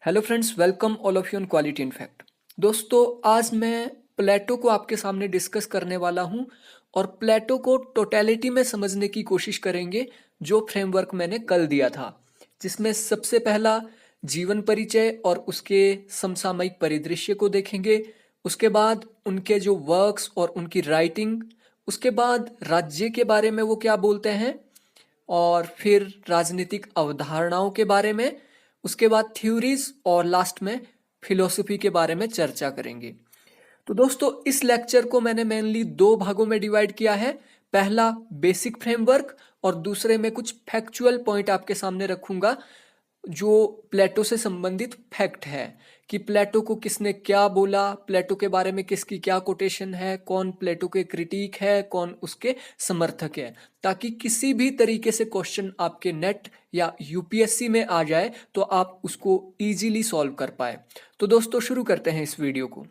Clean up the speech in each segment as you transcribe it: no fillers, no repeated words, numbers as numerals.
Hello friends, welcome all of you on quality in fact. दोस्तों, आज मैं प्लेटो को आपके सामने डिस्कस करने वाला हूं और प्लेटो को टोटलिटी में समझने की कोशिश करेंगे जो फ्रेमवर्क मैंने कल दिया था, जिसमें सबसे पहला जीवन परिचय और उसके समसामयिक परिदृश्य को देखेंगे। उसके बाद उनके जो वर्क्स और उनकी राइटिंग, उसके बाद राज्य के बारे में वो क्या बोलते हैं, और फिर राजनीतिक अवधारणाओं के बारे में, उसके बाद थ्योरीज और लास्ट में फिलोसफी के बारे में चर्चा करेंगे। तो दोस्तों, इस लेक्चर को मैंने मेनली दो भागों में डिवाइड किया है। पहला बेसिक फ्रेमवर्क और दूसरे में कुछ फैक्चुअल पॉइंट आपके सामने रखूंगा जो प्लेटो से संबंधित फैक्ट है कि प्लेटो को किसने क्या बोला, प्लेटो के बारे में किसकी क्या कोटेशन है, कौन प्लेटो के क्रिटिक है, कौन उसके समर्थक है, ताकि किसी भी तरीके से क्वेश्चन आपके नेट या यूपीएससी में आ जाए तो आप उसको इजीली सॉल्व कर पाए। तो दोस्तों, शुरू करते हैं इस वीडियो को।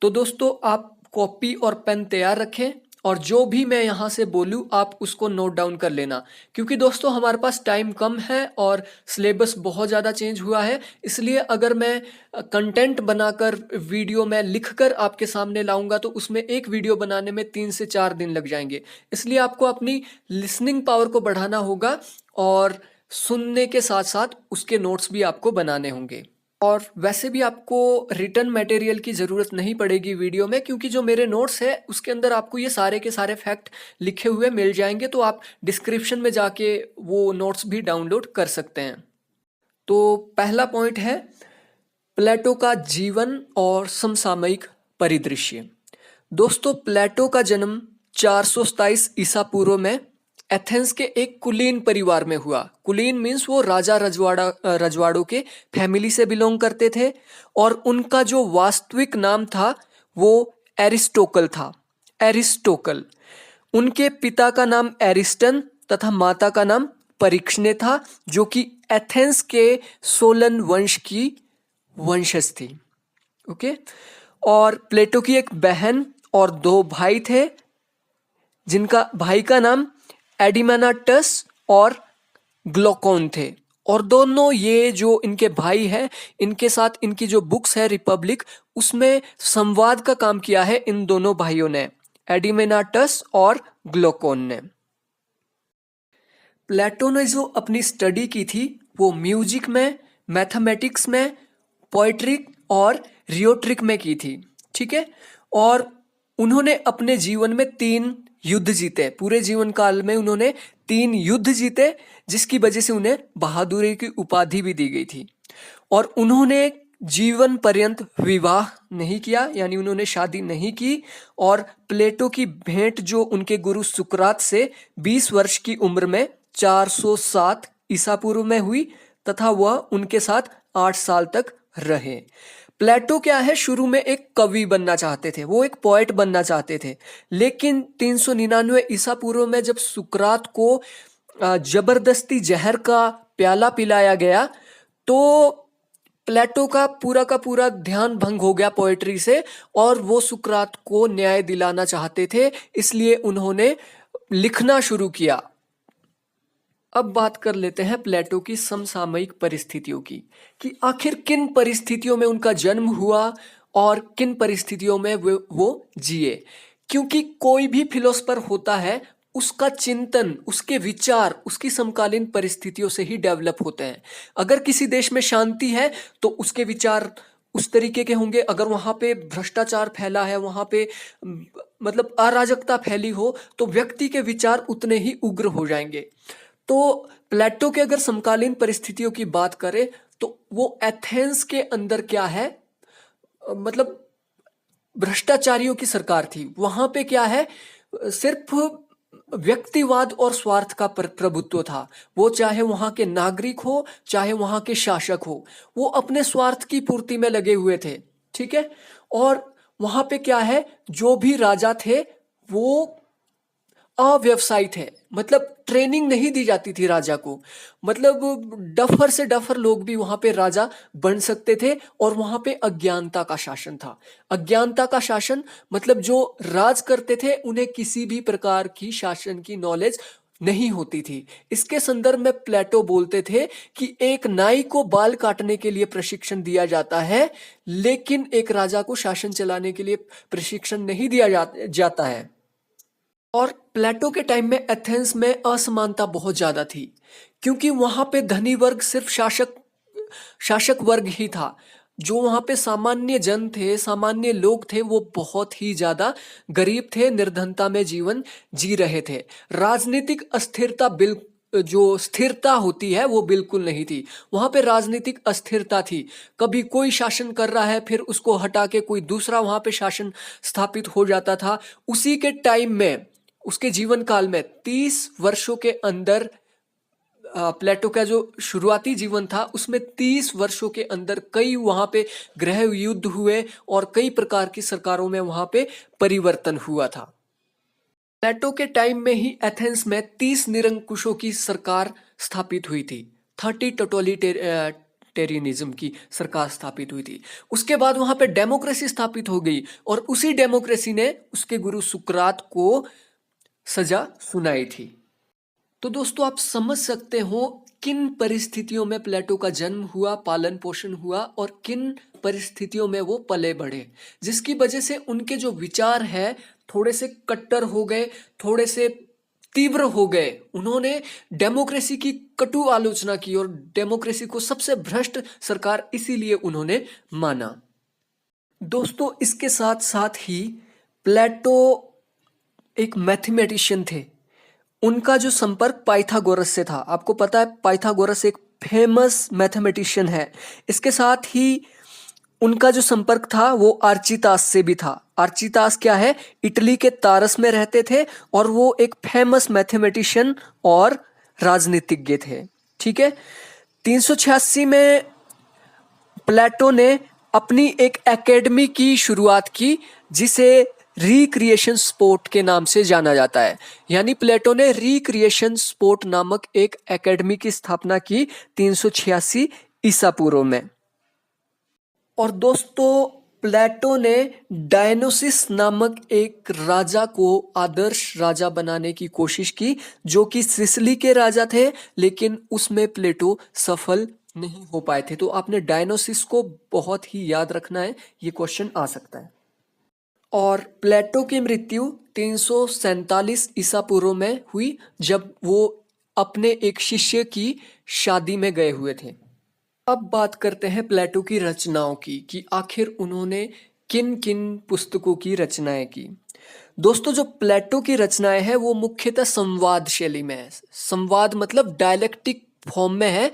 तो दोस्तों, आप कॉपी और पेन तैयार रखें और जो भी मैं यहाँ से बोलूँ आप उसको नोट डाउन कर लेना, क्योंकि दोस्तों हमारे पास टाइम कम है और सिलेबस बहुत ज़्यादा चेंज हुआ है। इसलिए अगर मैं कंटेंट बनाकर वीडियो में लिखकर आपके सामने लाऊंगा तो उसमें एक वीडियो बनाने में 3 से 4 दिन लग जाएंगे। इसलिए आपको अपनी लिसनिंग पावर को बढ़ाना होगा और सुनने के साथ साथ उसके नोट्स भी आपको बनाने होंगे। और वैसे भी आपको रिटर्न मटेरियल की ज़रूरत नहीं पड़ेगी वीडियो में, क्योंकि जो मेरे नोट्स है उसके अंदर आपको ये सारे के सारे फैक्ट लिखे हुए मिल जाएंगे, तो आप डिस्क्रिप्शन में जाके वो नोट्स भी डाउनलोड कर सकते हैं। तो पहला पॉइंट है प्लेटो का जीवन और समसामयिक परिदृश्य। दोस्तों, प्लेटो का जन्म 427 ईसा पूर्व में एथेंस के एक कुलीन परिवार में हुआ। कुलीन मीन्स वो राजा रजवाड़ों के फैमिली से बिलोंग करते थे और उनका जो वास्तविक नाम था वो एरिस्टोकल था। एरिस्टोकल। उनके पिता का नाम एरिस्टन तथा माता का नाम परीक्षणे था, जो कि एथेंस के सोलन वंश की वंशज थी। ओके। और प्लेटो की एक बहन और 2 भाई थे, जिनका भाई का नाम एडिमेनाटस और ग्लोकोन थे। और दोनों ये जो इनके भाई हैं, इनके साथ इनकी जो बुक्स है रिपब्लिक, उसमें संवाद का काम किया है इन दोनों भाइयों ने, एडिमेनाटस और ग्लोकोन ने। प्लेटो ने जो अपनी स्टडी की थी वो म्यूजिक में, मैथमेटिक्स में, पोएट्री और रियोट्रिक में की थी। ठीक है। और उन्होंने अपने जीवन में 3 युद्ध जीते। पूरे जीवन काल में उन्होंने 3 युद्ध जीते, जिसकी वजह से उन्हें बहादुरी की उपाधि भी दी गई थी। और उन्होंने जीवन पर्यंत विवाह नहीं किया, यानी उन्होंने शादी नहीं की। और प्लेटो की भेंट जो उनके गुरु सुकरात से 20 वर्ष की उम्र में 407 ईसा पूर्व में हुई तथा वह उनके साथ 8 साल तक रहे। प्लेटो क्या है, शुरू में एक कवि बनना चाहते थे, वो एक पोएट बनना चाहते थे। लेकिन 399 ईसा पूर्व में जब सुकरात को जबरदस्ती जहर का प्याला पिलाया गया तो प्लेटो का पूरा ध्यान भंग हो गया पोएट्री से, और वो सुकरात को न्याय दिलाना चाहते थे, इसलिए उन्होंने लिखना शुरू किया। अब बात कर लेते हैं प्लेटो की समसामयिक परिस्थितियों की, कि आखिर किन परिस्थितियों में उनका जन्म हुआ और किन परिस्थितियों में वो जिए। क्योंकि कोई भी फिलोसफर होता है, उसका चिंतन, उसके विचार उसकी समकालीन परिस्थितियों से ही डेवलप होते हैं। अगर किसी देश में शांति है तो उसके विचार उस तरीके के होंगे। अगर वहां पे भ्रष्टाचार फैला है, वहां पे मतलब अराजकता फैली हो, तो व्यक्ति के विचार उतने ही उग्र हो जाएंगे। तो प्लेटो के अगर समकालीन परिस्थितियों की बात करें तो वो एथेंस के अंदर क्या है, मतलब भ्रष्टाचारियों की सरकार थी। वहां पे क्या है, सिर्फ व्यक्तिवाद और स्वार्थ का प्रभुत्व था। वो चाहे वहां के नागरिक हो चाहे वहां के शासक हो, वो अपने स्वार्थ की पूर्ति में लगे हुए थे। ठीक है। और वहां पे क्या है, जो भी राजा थे वो अव्यवसायी थे, मतलब ट्रेनिंग नहीं दी जाती थी राजा को। मतलब डफर से डफर लोग भी वहां पे राजा बन सकते थे, और वहां पे अज्ञानता का शासन था। अज्ञानता का शासन मतलब जो राज करते थे उन्हें किसी भी प्रकार की शासन की नॉलेज नहीं होती थी। इसके संदर्भ में प्लेटो बोलते थे कि एक नाई को बाल काटने के लिए प्रशिक्षण दिया जाता है, लेकिन एक राजा को शासन चलाने के लिए प्रशिक्षण नहीं दिया जाता है। और प्लेटो के टाइम में एथेंस में असमानता बहुत ज्यादा थी, क्योंकि वहां पे धनी वर्ग सिर्फ शासक वर्ग ही था। जो वहां पे सामान्य जन थे, सामान्य लोग थे, वो बहुत ही ज्यादा गरीब थे, निर्धनता में जीवन जी रहे थे। राजनीतिक अस्थिरता जो स्थिरता होती है वो बिल्कुल नहीं थी। वहां पे राजनीतिक अस्थिरता थी। कभी कोई शासन कर रहा है, फिर उसको हटा के कोई दूसरा वहां पे शासन स्थापित हो जाता था। उसी के टाइम में, उसके जीवन काल में 30 वर्षों के अंदर, प्लेटो का जो शुरुआती जीवन था उसमें 30 वर्षों के अंदर कई वहां पे गृह युद्ध हुए और कई प्रकार की सरकारों में वहां पे परिवर्तन हुआ था। प्लेटो के टाइम में ही एथेंस में 30 निरंकुशों की सरकार स्थापित हुई थी। 30 टोटलिटेरियनिज्म की सरकार स्थापित हुई थी। उसके बाद वहां पे डेमोक्रेसी स्थापित हो गई और उसी डेमोक्रेसी ने उसके गुरु सुकरात को सजा सुनाई थी। तो दोस्तों, आप समझ सकते हो किन परिस्थितियों में प्लेटो का जन्म हुआ, पालन पोषण हुआ और किन परिस्थितियों में वो पले बढ़े, जिसकी वजह से उनके जो विचार है थोड़े से कट्टर हो गए, थोड़े से तीव्र हो गए। उन्होंने डेमोक्रेसी की कटु आलोचना की और डेमोक्रेसी को सबसे भ्रष्ट सरकार इसीलिए उन्होंने माना। दोस्तों, इसके साथ साथ ही प्लेटो एक मैथमेटिशियन थे। उनका जो संपर्क पाइथागोरस से था, आपको पता है पाइथागोरस एक फेमस मैथमेटिशियन है। इसके साथ ही उनका जो संपर्क था वो आर्चितास से भी था। आर्चितास क्या है, इटली के तारस में रहते थे और वो एक फेमस मैथमेटिशियन और राजनीतिज्ञ थे। ठीक है। 386 में प्लेटो ने अपनी एक एकेडमी की शुरुआत की, जिसे रिक्रिएशन स्पोर्ट के नाम से जाना जाता है। यानी प्लेटो ने रिक्रिएशन स्पोर्ट नामक एक एकेडमी की स्थापना की 386 ईसा पूर्व में। और दोस्तों, प्लेटो ने डायनोसिस नामक एक राजा को आदर्श राजा बनाने की कोशिश की, जो कि सिसिली के राजा थे, लेकिन उसमें प्लेटो सफल नहीं हो पाए थे। तो आपने डायनोसिस को बहुत ही याद रखना है, ये क्वेश्चन आ सकता है। और प्लेटो की मृत्यु 347 ईसा पूर्व में हुई, जब वो अपने एक शिष्य की शादी में गए हुए थे। अब बात करते हैं प्लेटो की रचनाओं की, कि आखिर उन्होंने किन किन पुस्तकों की रचनाएं की। दोस्तों, जो प्लेटो की रचनाएं हैं वो मुख्यतः संवाद शैली में है। संवाद मतलब डायलेक्टिक फॉर्म में है।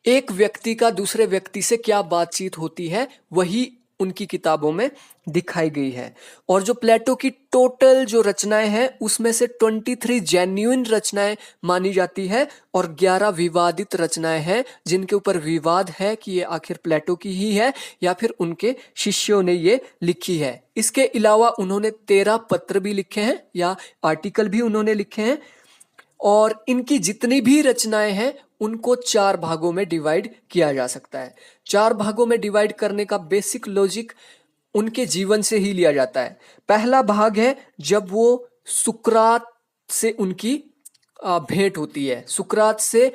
एक व्यक्ति का दूसरे व्यक्ति से क्या बातचीत होती है, वही उनकी किताबों में दिखाई गई है। और जो प्लेटो की टोटल जो रचनाएं हैं उसमें से 23 जेन्युइन रचनाएं मानी जाती है और 11 विवादित रचनाएं हैं, जिनके ऊपर विवाद है कि ये आखिर प्लेटो की ही है या फिर उनके शिष्यों ने ये लिखी है। इसके अलावा उन्होंने 13 पत्र भी लिखे हैं या आर्टिकल भी उन्होंने लिखे हैं। और इनकी जितनी भी रचनाएं हैं उनको 4 भागों में डिवाइड किया जा सकता है। 4 भागों में डिवाइड करने का बेसिक लॉजिक उनके जीवन से ही लिया जाता है। पहला भाग है जब वो सुकरात से उनकी भेंट होती है। सुकरात से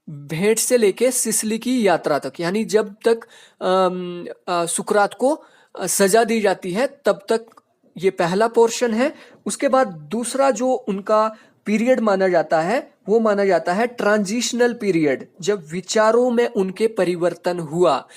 भेंट से लेके सिसिली की यात्रा तक, यानी जब तक सुकरात को सजा दी जाती है तब तक ये पहला पोर्शन है। उसके बाद दूसरा जो उनका पीरियड माना जाता है वो माना जाता है ट्रांजिशनल पीरियड, जब विचारों में उनके परिवर्तन हुआ।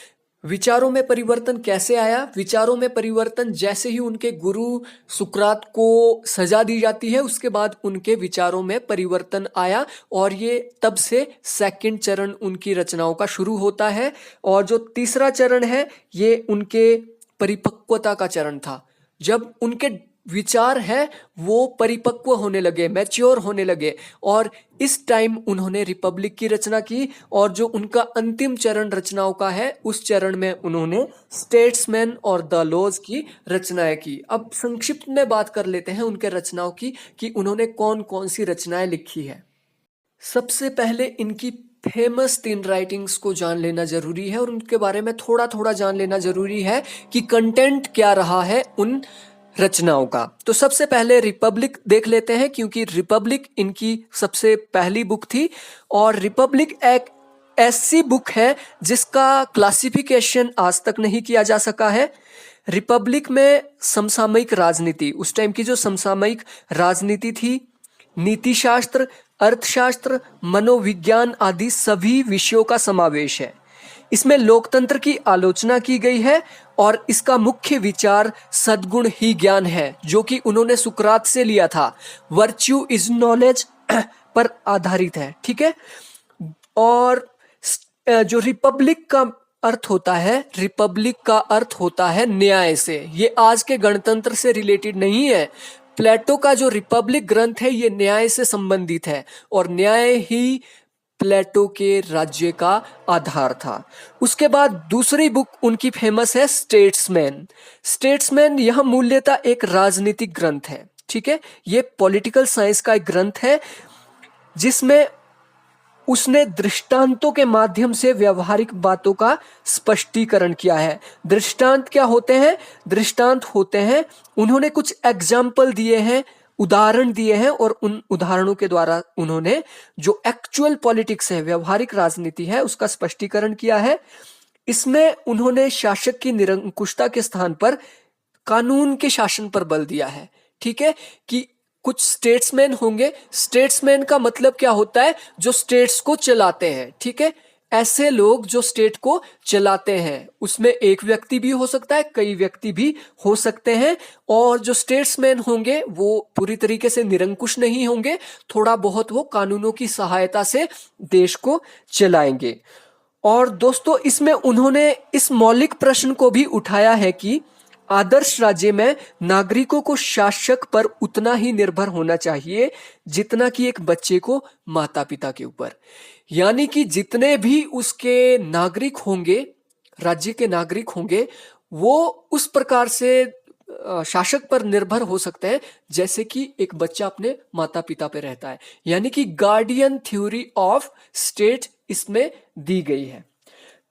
विचारों में परिवर्तन कैसे आया? विचारों में परिवर्तन जैसे ही उनके गुरु सुकरात को सजा दी जाती है, उसके बाद उनके विचारों में परिवर्तन आया और ये तब से सेकंड चरण उनकी रचनाओं का शुरू होता है। और जो तीसरा चरण है ये उनके परिपक्वता का चरण था, जब उनके विचार है वो परिपक्व होने लगे, मैच्योर होने लगे। और इस टाइम उन्होंने रिपब्लिक की रचना की। और जो उनका अंतिम चरण रचनाओं का है उस चरण में उन्होंने स्टेट्समैन और द लॉज की रचनाएं की। अब संक्षिप्त में बात कर लेते हैं उनके रचनाओं की कि उन्होंने कौन कौन सी रचनाएं लिखी है। सबसे पहले इनकी फेमस 3 राइटिंग्स को जान लेना जरूरी है और उनके बारे में थोड़ा थोड़ा जान लेना जरूरी है कि कंटेंट क्या रहा है उन रचनाओं का। तो सबसे पहले रिपब्लिक देख लेते हैं, क्योंकि रिपब्लिक इनकी सबसे पहली बुक थी। और रिपब्लिक एक ऐसी बुक है जिसका क्लासिफिकेशन आज तक नहीं किया जा सका है। रिपब्लिक में समसामयिक राजनीति, उस टाइम की जो समसामयिक राजनीति थी, नीति शास्त्र, अर्थशास्त्र, मनोविज्ञान आदि सभी विषयों का समावेश है। इसमें लोकतंत्र की आलोचना की गई है और इसका मुख्य विचार सद्गुण ही ज्ञान है, जो कि उन्होंने सुकरात से लिया था। वर्च्यू इज नॉलेज पर आधारित है, ठीक है। और जो रिपब्लिक का अर्थ होता है, रिपब्लिक का अर्थ होता है न्याय से। ये आज के गणतंत्र से रिलेटेड नहीं है। प्लेटो का जो रिपब्लिक ग्रंथ है ये न्याय से संबंधित है और न्याय ही प्लेटो के राज्य का आधार था। उसके बाद दूसरी बुक उनकी फेमस है स्टेट्समैन। स्टेट्समैन यह मूल्यतः एक राजनीतिक ग्रंथ है, ठीक है। ये पॉलिटिकल साइंस का एक ग्रंथ है जिसमें उसने दृष्टांतों के माध्यम से व्यवहारिक बातों का स्पष्टीकरण किया है। दृष्टांत क्या होते हैं? दृष्टांत होते हैं, उन्होंने कुछ एग्जाम्पल दिए हैं, उदाहरण दिए हैं और उन उदाहरणों के द्वारा उन्होंने जो एक्चुअल पॉलिटिक्स है, व्यवहारिक राजनीति है, उसका स्पष्टीकरण किया है। इसमें उन्होंने शासक की निरंकुशता के स्थान पर कानून के शासन पर बल दिया है, ठीक है। कि कुछ स्टेट्समैन होंगे, स्टेट्समैन का मतलब क्या होता है? जो स्टेट्स को चलाते हैं, ठीक है। ऐसे लोग जो स्टेट को चलाते हैं, उसमें एक व्यक्ति भी हो सकता है, कई व्यक्ति भी हो सकते हैं। और जो स्टेट्समैन होंगे वो पूरी तरीके से निरंकुश नहीं होंगे, थोड़ा बहुत वो कानूनों की सहायता से देश को चलाएंगे। और दोस्तों, इसमें उन्होंने इस मौलिक प्रश्न को भी उठाया है कि आदर्श राज्य में नागरिकों को शासक पर उतना ही निर्भर होना चाहिए जितना कि एक बच्चे को माता पिता के ऊपर। यानी कि जितने भी उसके नागरिक होंगे, राज्य के नागरिक होंगे, वो उस प्रकार से शासक पर निर्भर हो सकते हैं जैसे कि एक बच्चा अपने माता पिता पे रहता है। यानी कि गार्डियन थ्योरी ऑफ स्टेट इसमें दी गई है।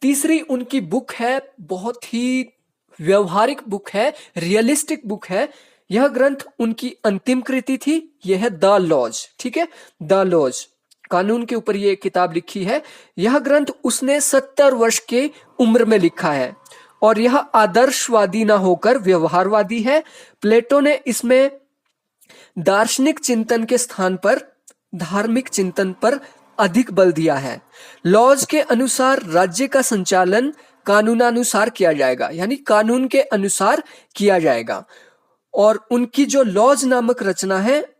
तीसरी उनकी बुक है, बहुत ही व्यवहारिक बुक है, रियलिस्टिक बुक है। यह ग्रंथ उनकी अंतिम कृति थी, यह है द लॉज, ठीक है। द लॉज, कानून के ऊपर यह किताब लिखी है। यह ग्रंथ उसने 70 वर्ष के उम्र में लिखा है और यह आदर्शवादी ना होकर व्यवहारवादी है। प्लेटो ने इसमें दार्शनिक चिंतन के स्थान पर धार्मिक चिंतन पर अधिक बल दिया है। लॉज के अनुसार राज्य का संचालन कानूनानुसार किया जाएगा, यानी कानून के अनुसार किया जाएगा। और उनकी जो लॉज नामक रचना है,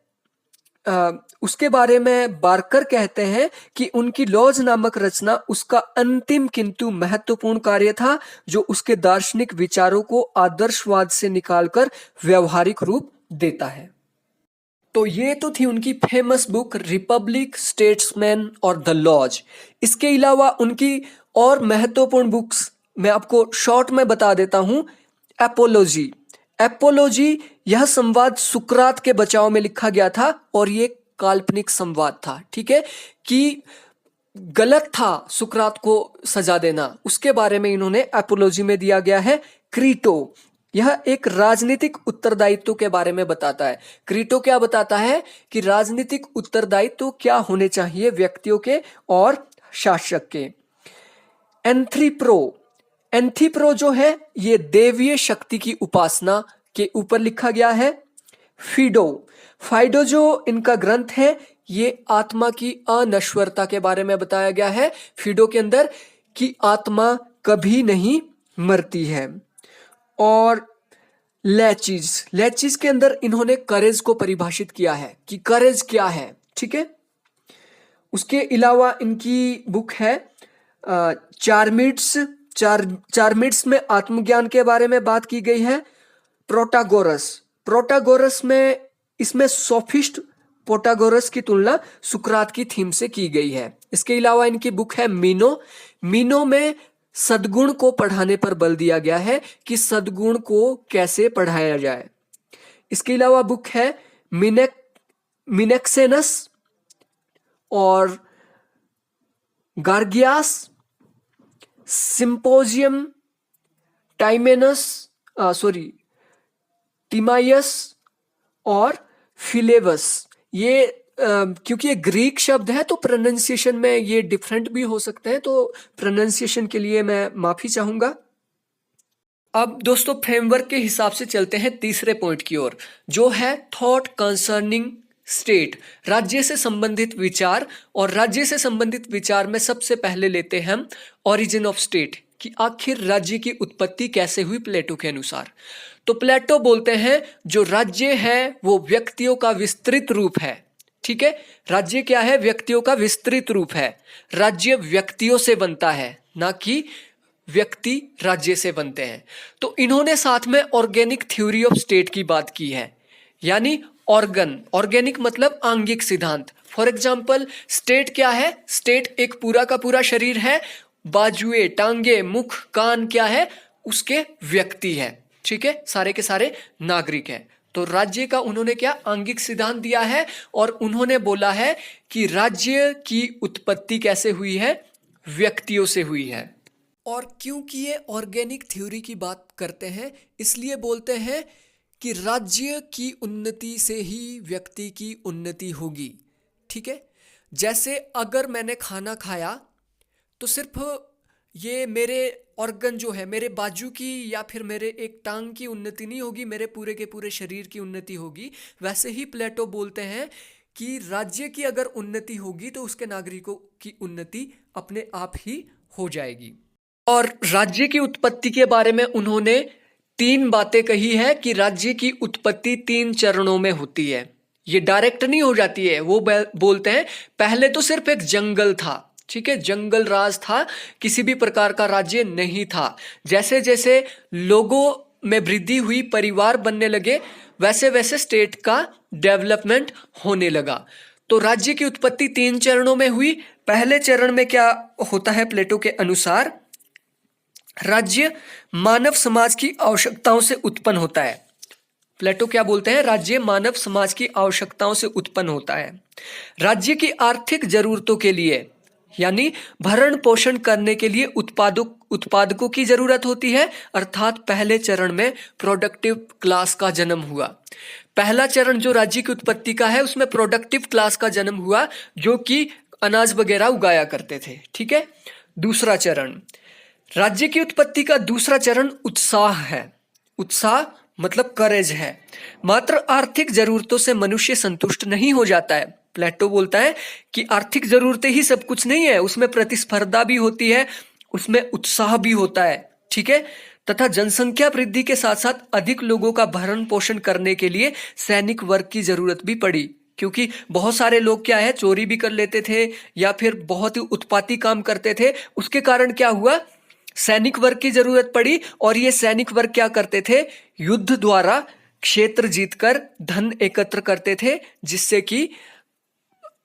उसके बारे में बार्कर कहते हैं कि उनकी लॉज नामक रचना उसका अंतिम किंतु महत्वपूर्ण कार्य था, जो उसके दार्शनिक विचारों को आदर्शवाद से निकालकर व्यवहारिक रूप देता है। तो ये तो थी उनकी फेमस बुक रिपब्लिक, स्टेट्समैन और द लॉज। इसके अलावा उनकी और महत्वपूर्ण बुक्स मैं आपको शॉर्ट में बता देता हूं। एपोलॉजी, एपोलॉजी यह संवाद सुकरात के बचाव में लिखा गया था और ये काल्पनिक संवाद था, ठीक है। कि गलत था सुकरात को सजा देना, उसके बारे में इन्होंने एपोलॉजी में दिया गया है। क्रीटो, यह एक राजनीतिक उत्तरदायित्व के बारे में बताता है। क्रीटो क्या बताता है कि राजनीतिक उत्तरदायित्व क्या होने चाहिए व्यक्तियों के और शासक के। एंथ्रीप्रो, एंथीप्रो जो है ये देवीय शक्ति की उपासना के ऊपर लिखा गया है। फिडो, फाइडो जो इनका ग्रंथ है ये आत्मा की अनश्वरता के बारे में बताया गया है फिडो के अंदर, कि आत्मा कभी नहीं मरती है। और लैचिज, लैचिज के अंदर इन्होंने करेज को परिभाषित किया है कि करेज क्या है, ठीक है। उसके अलावा इनकी बुक है चार्मिड्स, चार्मिड्स में आत्मज्ञान के बारे में बात की गई है। प्रोटागोरस, प्रोटागोरस में इसमें सोफिस्ट प्रोटागोरस की तुलना सुकरात की थीम से की गई है। इसके अलावा इनकी बुक है मीनो, मीनो में सद्गुण को पढ़ाने पर बल दिया गया है कि सद्गुण को कैसे पढ़ाया जाए। इसके अलावा बुक है मिनेक्सेनस और गार्गियास, सिंपोजियम टाइमेनस, तिमायस और फिलेवस। ये क्योंकि ये ग्रीक शब्द है तो प्रोनाउंसिएशन में ये डिफरेंट भी हो सकते हैं, तो प्रोनाउंसिएशन के लिए मैं माफी चाहूंगा। अब दोस्तों फ्रेमवर्क के हिसाब से चलते हैं तीसरे पॉइंट की ओर, जो है थॉट कंसर्निंग स्टेट, राज्य से संबंधित विचार। और राज्य से संबंधित विचार में सबसे पहले लेते हैं हम ओरिजिन ऑफ स्टेट, कि आखिर राज्य की उत्पत्ति कैसे हुई प्लेटो के अनुसार। तो प्लेटो बोलते हैं जो राज्य है वो व्यक्तियों का विस्तृत रूप है। ठीक है, राज्य क्या है? व्यक्तियों का विस्तृत रूप है। राज्य व्यक्तियों से बनता है, ना कि व्यक्ति राज्य से बनते हैं। तो इन्होंने साथ में ऑर्गेनिक थ्योरी ऑफ स्टेट की बात की है, यानी ऑर्गेनिक मतलब आंगिक सिद्धांत। फॉर एग्जाम्पल स्टेट क्या है? स्टेट एक पूरा का पूरा शरीर है, बाजुए, टांगे, मुख, कान क्या है? उसके व्यक्ति है। ठीक है, सारे के सारे नागरिक हैं। तो राज्य का उन्होंने क्या आंगिक सिद्धांत दिया है, और उन्होंने बोला है कि राज्य की उत्पत्ति कैसे हुई है? व्यक्तियों से हुई है। और क्योंकि ये ऑर्गेनिक थ्योरी की बात करते हैं, इसलिए बोलते हैं कि राज्य की उन्नति से ही व्यक्ति की उन्नति होगी। ठीक है, जैसे अगर मैंने खाना खाया तो सिर्फ ये मेरे ऑर्गन जो है, मेरे बाजू की या फिर मेरे एक टांग की उन्नति नहीं होगी, मेरे पूरे के पूरे शरीर की उन्नति होगी। वैसे ही प्लेटो बोलते हैं कि राज्य की अगर उन्नति होगी तो उसके नागरिकों की उन्नति अपने आप ही हो जाएगी। और राज्य की उत्पत्ति के बारे में उन्होंने 3 बातें कही है कि राज्य की उत्पत्ति 3 चरणों में होती है। ये डायरेक्ट नहीं हो जाती है। वो बोलते हैं पहले तो सिर्फ एक जंगल था, ठीक है, जंगल राज था, किसी भी प्रकार का राज्य नहीं था। जैसे जैसे लोगों में वृद्धि हुई, परिवार बनने लगे, वैसे वैसे स्टेट का डेवलपमेंट होने लगा। तो राज्य की उत्पत्ति 3 चरणों में हुई। पहले चरण में क्या होता है प्लेटो के अनुसार? राज्य मानव समाज की आवश्यकताओं से उत्पन्न होता है। प्लेटो क्या बोलते हैं? राज्य मानव समाज की आवश्यकताओं से उत्पन्न होता है। राज्य की आर्थिक जरूरतों के लिए, यानी भरण पोषण करने के लिए उत्पादकों की जरूरत होती है, अर्थात पहले चरण में प्रोडक्टिव क्लास का जन्म हुआ। पहला चरण जो राज्य की उत्पत्ति का है उसमें प्रोडक्टिव क्लास का जन्म हुआ, जो कि अनाज वगैरह उगाया करते थे। ठीक है, दूसरा चरण, राज्य की उत्पत्ति का दूसरा चरण उत्साह है। उत्साह मतलब करेज है। मात्र आर्थिक जरूरतों से मनुष्य संतुष्ट नहीं हो जाता है। प्लेटो बोलता है कि आर्थिक जरूरतें ही सब कुछ नहीं है, उसमें प्रतिस्पर्धा भी होती है, उसमें उत्साह भी होता है। ठीक है, तथा जनसंख्या वृद्धि के साथ साथ अधिक लोगों का भरण पोषण करने के लिए सैनिक वर्ग की जरूरत भी पड़ी, क्योंकि बहुत सारे लोग क्या है, चोरी भी कर लेते थे या फिर बहुत ही उत्पाती काम करते थे। उसके कारण क्या हुआ? सैनिक वर्ग की जरूरत पड़ी, और ये सैनिक वर्ग क्या करते थे? युद्ध द्वारा क्षेत्र जीतकर धन एकत्र करते थे, जिससे कि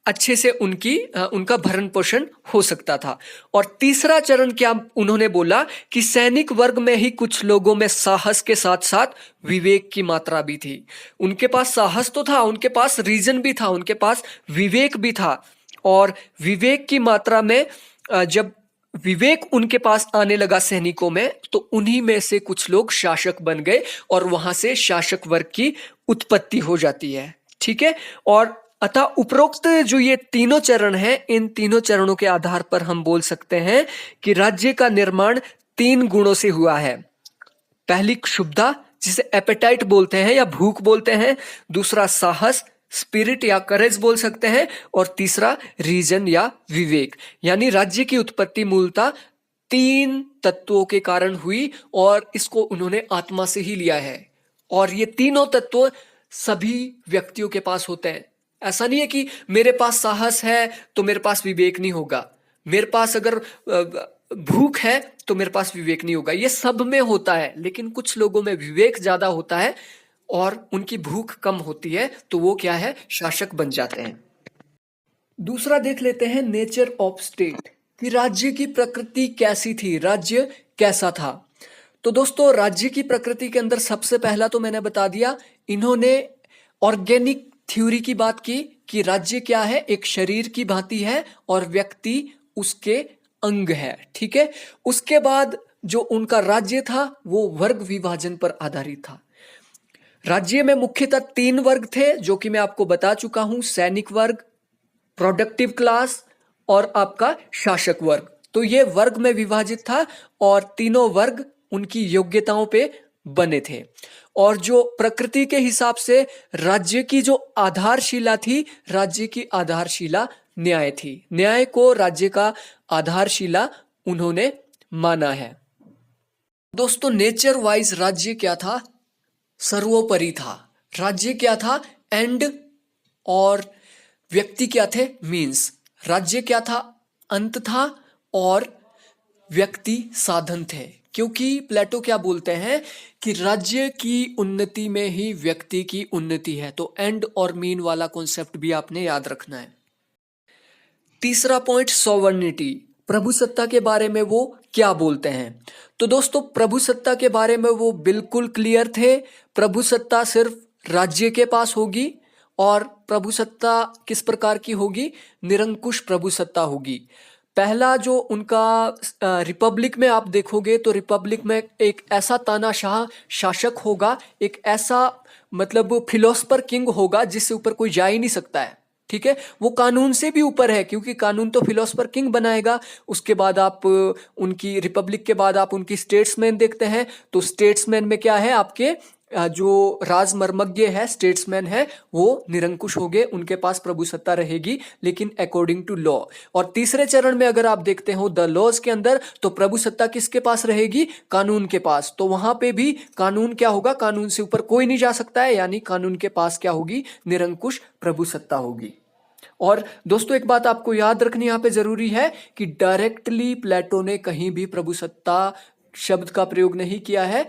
अच्छे से उनका भरण पोषण हो सकता था। और तीसरा चरण क्या उन्होंने बोला कि सैनिक वर्ग में ही कुछ लोगों में साहस के साथ साथ विवेक की मात्रा भी थी। उनके पास साहस तो था, उनके पास रीजन भी था, उनके पास विवेक भी था। और विवेक की मात्रा में जब विवेक उनके पास आने लगा सैनिकों में, तो उन्हीं में से कुछ लोग शासक बन गए, और वहां से शासक वर्ग की उत्पत्ति हो जाती है। ठीक है, और अतः उपरोक्त जो ये तीनों चरण हैं, इन तीनों चरणों के आधार पर हम बोल सकते हैं कि राज्य का निर्माण 3 गुणों से हुआ है। पहली क्षुब्धता, जिसे एपेटाइट बोलते हैं या भूख बोलते हैं। दूसरा साहस, स्पिरिट या करेज बोल सकते हैं। और तीसरा रीजन या विवेक। यानी राज्य की उत्पत्ति मूलतः 3 तत्वों के कारण हुई, और इसको उन्होंने आत्मा से ही लिया है। और ये तीनों तत्व सभी व्यक्तियों के पास होते हैं। ऐसा नहीं है कि मेरे पास साहस है तो मेरे पास विवेक नहीं होगा, मेरे पास अगर भूख है तो मेरे पास विवेक नहीं होगा। ये सब में होता है, लेकिन कुछ लोगों में विवेक ज्यादा होता है और उनकी भूख कम होती है, तो वो क्या है, शासक बन जाते हैं। दूसरा देख लेते हैं नेचर ऑफ स्टेट, कि राज्य की प्रकृति कैसी थी, राज्य कैसा था। तो दोस्तों राज्य की प्रकृति के अंदर सबसे पहला तो मैंने बता दिया, इन्होंने ऑर्गेनिक थ्योरी की बात की कि राज्य क्या है, एक शरीर की भांति है और व्यक्ति उसके अंग है। ठीक है, उसके बाद जो उनका राज्य था वो वर्ग विभाजन पर आधारित था। राज्य में मुख्यतः 3 वर्ग थे जो कि मैं आपको बता चुका हूं, सैनिक वर्ग, प्रोडक्टिव क्लास और आपका शासक वर्ग। तो ये वर्ग में विभाजित था और तीनों वर्ग उनकी योग्यताओं पे बने थे। और जो प्रकृति के हिसाब से राज्य की जो आधारशिला थी, राज्य की आधारशिला न्याय थी। न्याय को राज्य का आधारशिला उन्होंने माना है। दोस्तों, नेचर वाइज राज्य क्या था? सर्वोपरि था। राज्य क्या था? एंड। और व्यक्ति क्या थे? मीन्स। राज्य क्या था? अंत था और व्यक्ति साधन थे। क्योंकि प्लेटो क्या बोलते हैं कि राज्य की उन्नति में ही व्यक्ति की उन्नति है। तो एंड और मीन वाला कॉन्सेप्ट भी आपने याद रखना है। तीसरा पॉइंट, सॉवर्निटी। प्रभुसत्ता के बारे में वो क्या बोलते हैं? तो दोस्तों, प्रभुसत्ता के बारे में वो बिल्कुल क्लियर थे। प्रभुसत्ता सिर्फ राज्य के पास होगी और प्रभुसत्ता किस प्रकार की होगी? निरंकुश प्रभुसत्ता होगी। पहला जो उनका रिपब्लिक में आप देखोगे तो रिपब्लिक में एक ऐसा तानाशाह शासक होगा, एक ऐसा मतलब फिलोसफर किंग होगा जिससे ऊपर कोई जा ही नहीं सकता है। ठीक है, वो कानून से भी ऊपर है क्योंकि कानून तो फिलोसफर किंग बनाएगा। उसके बाद आप उनकी रिपब्लिक के बाद आप उनकी स्टेट्समैन देखते हैं तो स्टेट्समैन में क्या है? आपके जो राजमर्मज्ञ है, स्टेट्समैन है, वो निरंकुश हो गए, उनके पास प्रभुसत्ता रहेगी लेकिन अकॉर्डिंग टू लॉ। और तीसरे चरण में अगर आप देखते हो द लॉज के अंदर तो प्रभुसत्ता किसके पास रहेगी? कानून के पास। तो वहां पे भी कानून क्या होगा? कानून से ऊपर कोई नहीं जा सकता है, यानी कानून के पास क्या होगी? निरंकुश प्रभुसत्ता होगी। और दोस्तों, एक बात आपको याद रखनी यहाँ पे जरूरी है कि डायरेक्टली प्लेटो ने कहीं भी प्रभुसत्ता शब्द का प्रयोग नहीं किया है।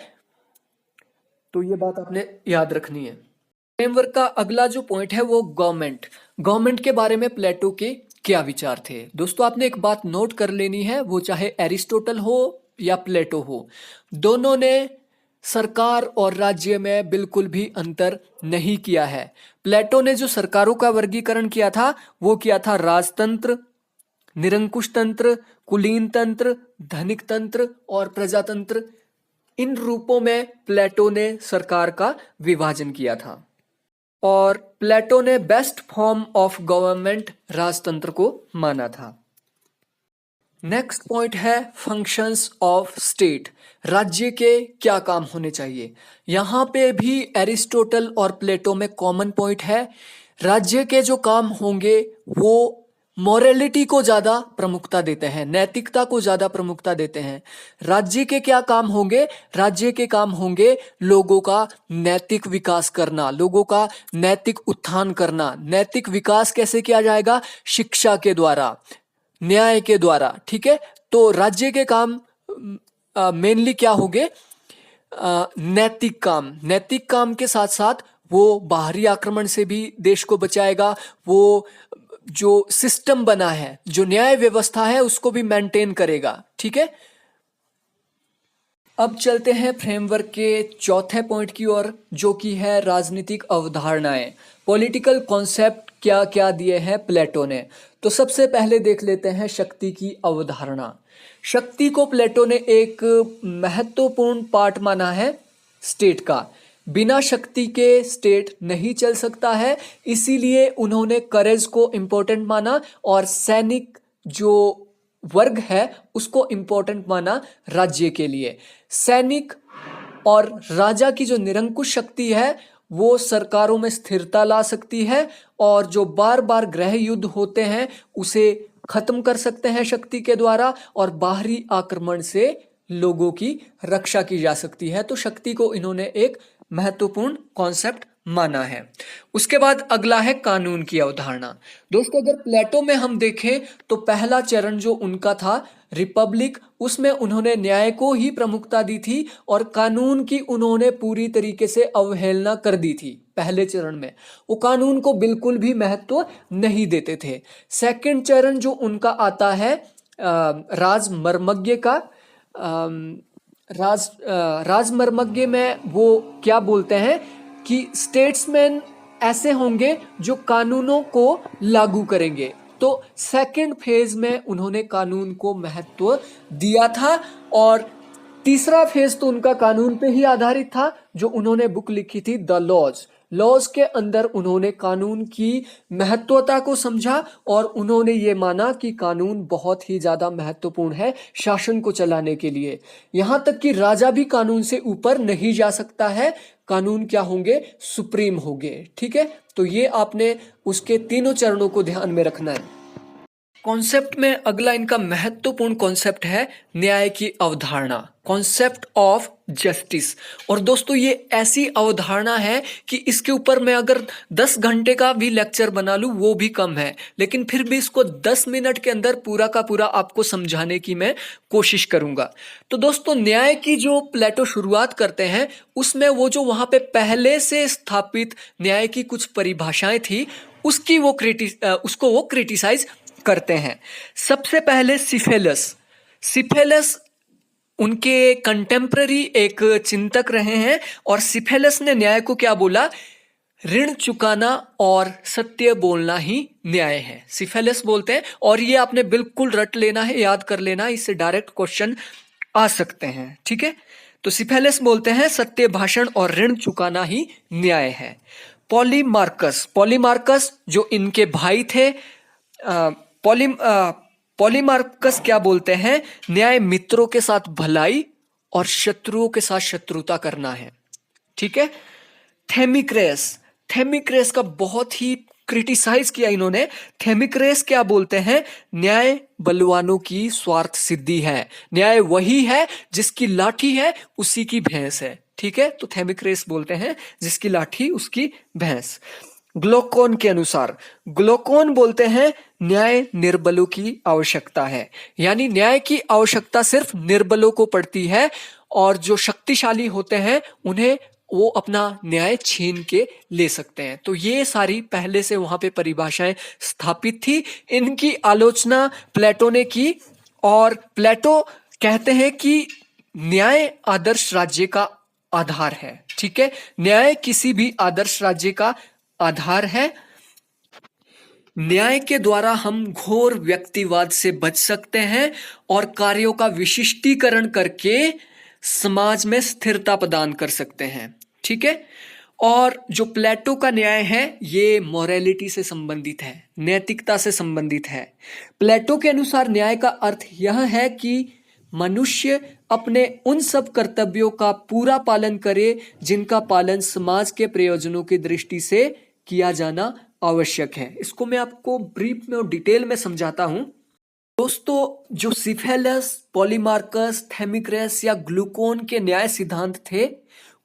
तो ये बात आपने याद रखनी है। फ्रेमवर्क का अगला जो पॉइंट है वो गवर्नमेंट। गवर्नमेंट के बारे में प्लेटो के क्या विचार थे? दोस्तों, आपने एक बात नोट कर लेनी है, वो चाहे एरिस्टोटल हो या प्लेटो हो, दोनों ने सरकार और राज्य में बिल्कुल भी अंतर नहीं किया है। प्लेटो ने जो सरकारों का वर्गीकरण किया था वो किया था राजतंत्र, निरंकुश तंत्र, कुलीन तंत्र, धनिक तंत्र और प्रजातंत्र। इन रूपों में प्लेटो ने सरकार का विभाजन किया था और प्लेटो ने बेस्ट फॉर्म ऑफ गवर्नमेंट राजतंत्र को माना था। नेक्स्ट पॉइंट है फंक्शंस ऑफ स्टेट। राज्य के क्या काम होने चाहिए? यहां पे भी एरिस्टोटल और प्लेटो में कॉमन पॉइंट है। राज्य के जो काम होंगे वो मोरालिटी को ज्यादा प्रमुखता देते हैं, नैतिकता को ज्यादा प्रमुखता देते हैं। राज्य के क्या काम होंगे? राज्य के काम होंगे लोगों का नैतिक विकास करना, लोगों का नैतिक उत्थान करना। नैतिक विकास कैसे किया जाएगा? शिक्षा के द्वारा, न्याय के द्वारा। ठीक है, तो राज्य के काम मेनली क्या होंगे? नैतिक काम। नैतिक काम के साथ साथ वो बाहरी आक्रमण से भी देश को बचाएगा। वो जो सिस्टम बना है, जो न्याय व्यवस्था है, उसको भी मेंटेन करेगा। ठीक है, अब चलते हैं फ्रेमवर्क के चौथे पॉइंट की ओर, जो कि है राजनीतिक अवधारणाएं। पॉलिटिकल कॉन्सेप्ट क्या क्या दिए हैं प्लेटो ने? तो सबसे पहले देख लेते हैं शक्ति की अवधारणा। शक्ति को प्लेटो ने एक महत्वपूर्ण पार्ट माना है स्टेट का। बिना शक्ति के स्टेट नहीं चल सकता है, इसीलिए उन्होंने करेज को इंपॉर्टेंट माना और सैनिक जो वर्ग है उसको इंपॉर्टेंट माना राज्य के लिए। सैनिक और राजा की जो निरंकुश शक्ति है वो सरकारों में स्थिरता ला सकती है और जो बार बार गृह युद्ध होते हैं उसे खत्म कर सकते हैं शक्ति के द्वारा और बाहरी आक्रमण से लोगों की रक्षा की जा सकती है। तो शक्ति को इन्होंने एक महत्वपूर्ण कॉन्सेप्ट माना है। उसके बाद अगला है कानून की अवधारणा। दोस्तों, अगर प्लेटो में हम देखें तो पहला चरण जो उनका था रिपब्लिक, उसमें उन्होंने न्याय को ही प्रमुखता दी थी और कानून की उन्होंने पूरी तरीके से अवहेलना कर दी थी। पहले चरण में वो कानून को बिल्कुल भी महत्व नहीं देते थे। सेकंड चरण जो उनका आता है राजमर्मज्ञ का, राजमर्मज्ञ में वो क्या बोलते हैं कि स्टेट्समैन ऐसे होंगे जो कानूनों को लागू करेंगे। तो सेकंड फेज में उन्होंने कानून को महत्व दिया था और तीसरा फेज तो उनका कानून पे ही आधारित था, जो उन्होंने बुक लिखी थी द लॉज। लॉज के अंदर उन्होंने कानून की महत्वता को समझा और उन्होंने ये माना कि कानून बहुत ही ज्यादा महत्वपूर्ण है शासन को चलाने के लिए। यहां तक कि राजा भी कानून से ऊपर नहीं जा सकता है, कानून क्या होंगे, सुप्रीम होंगे। ठीक है, तो ये आपने उसके तीनों चरणों को ध्यान में रखना है। कॉन्सेप्ट में अगला इनका महत्वपूर्ण कॉन्सेप्ट है न्याय की अवधारणा, कॉन्सेप्ट ऑफ जस्टिस। और दोस्तों ये ऐसी अवधारणा है कि इसके ऊपर मैं अगर 10 घंटे का भी लेक्चर बना लूं वो भी कम है, लेकिन फिर भी इसको 10 मिनट के अंदर पूरा का पूरा आपको समझाने की मैं कोशिश करूंगा। तो दोस्तों न्याय की जो प्लेटो शुरुआत करते हैं उसमें वो जो वहां पे पहले से स्थापित न्याय की कुछ परिभाषाएं थी उसकी उसको वो क्रिटिसाइज करते हैं। सबसे पहले सिफेलस उनके कंटेम्पररी एक चिंतक रहे हैं और सिफेलस ने न्याय को क्या बोला, ऋण चुकाना और सत्य बोलना ही न्याय है, सिफेलस बोलते हैं। और ये आपने बिल्कुल रट लेना है, याद कर लेना, इससे डायरेक्ट क्वेश्चन आ सकते हैं। ठीक है, तो सिफेलस बोलते हैं सत्य भाषण और ऋण चुकाना ही न्याय है। पॉलीमार्कस जो इनके भाई थे, पॉलीमार्कस क्या बोलते हैं, न्याय मित्रों के साथ भलाई और शत्रुओं के साथ शत्रुता करना है। ठीक है, थेमिक्रेस का बहुत ही क्रिटिसाइज किया इन्होंने। थेमिक्रेस क्या बोलते हैं, न्याय बलवानों की स्वार्थ सिद्धि है, न्याय वही है जिसकी लाठी है उसी की भैंस है। ठीक है, तो थेमिक्रेस बोलते हैं जिसकी लाठी उसकी भैंस। ग्लोकोन के अनुसार, ग्लोकोन बोलते हैं न्याय निर्बलों की आवश्यकता है, यानी न्याय की आवश्यकता सिर्फ निर्बलों को पड़ती है और जो शक्तिशाली होते हैं उन्हें वो अपना न्याय छीन के ले सकते हैं। तो ये सारी पहले से वहां पे परिभाषाएं स्थापित थी, इनकी आलोचना प्लेटो ने की। और प्लेटो कहते हैं कि न्याय आदर्श राज्य का आधार है। ठीक है, न्याय किसी भी आदर्श राज्य का आधार है। न्याय के द्वारा हम घोर व्यक्तिवाद से बच सकते हैं और कार्यों का विशिष्टीकरण करके समाज में स्थिरता प्रदान कर सकते हैं। ठीक है, और जो प्लेटो का न्याय है ये मोरालिटी से संबंधित है, नैतिकता से संबंधित है। प्लेटो के अनुसार न्याय का अर्थ यह है कि मनुष्य अपने उन सब कर्तव्यों का पूरा पालन करे जिनका पालन समाज के प्रयोजनों की दृष्टि से किया जाना आवश्यक है। इसको मैं आपको ब्रीफ में और डिटेल में समझाता हूं। दोस्तों जो सिफेलस, पॉलीमार्कस, थेमिक्रेस या ग्लूकोन के न्याय सिद्धांत थे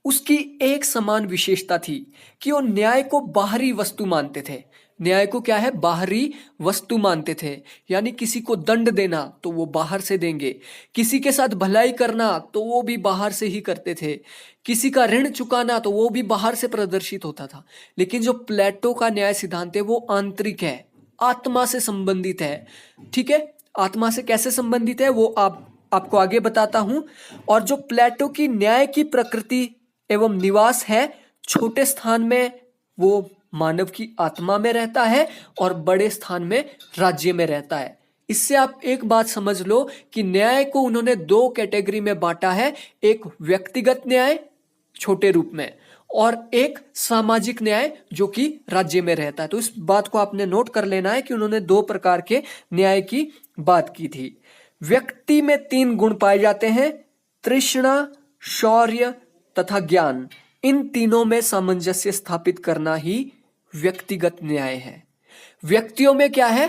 उसकी एक समान विशेषता थी कि वो न्याय को बाहरी वस्तु मानते थे। न्याय को क्या है, बाहरी वस्तु मानते थे, यानी किसी को दंड देना तो वो बाहर से देंगे, किसी के साथ भलाई करना तो वो भी बाहर से ही करते थे, किसी का ऋण चुकाना तो वो भी बाहर से प्रदर्शित होता था। लेकिन जो प्लेटो का न्याय सिद्धांत है वो आंतरिक है, आत्मा से संबंधित है। ठीक है, आत्मा से कैसे संबंधित है वो आपको आगे बताता हूं। और जो प्लेटो की न्याय की प्रकृति एवं निवास है, छोटे स्थान में वो मानव की आत्मा में रहता है और बड़े स्थान में राज्य में रहता है। इससे आप एक बात समझ लो कि न्याय को उन्होंने दो कैटेगरी में बांटा है, एक व्यक्तिगत न्याय छोटे रूप में और एक सामाजिक न्याय जो कि राज्य में रहता है। तो इस बात को आपने नोट कर लेना है कि उन्होंने दो प्रकार के न्याय की बात की थी। व्यक्ति में 3 गुण पाए जाते हैं, तृष्णा, शौर्य तथा ज्ञान। इन तीनों में सामंजस्य स्थापित करना ही व्यक्तिगत न्याय है। व्यक्तियों में क्या है,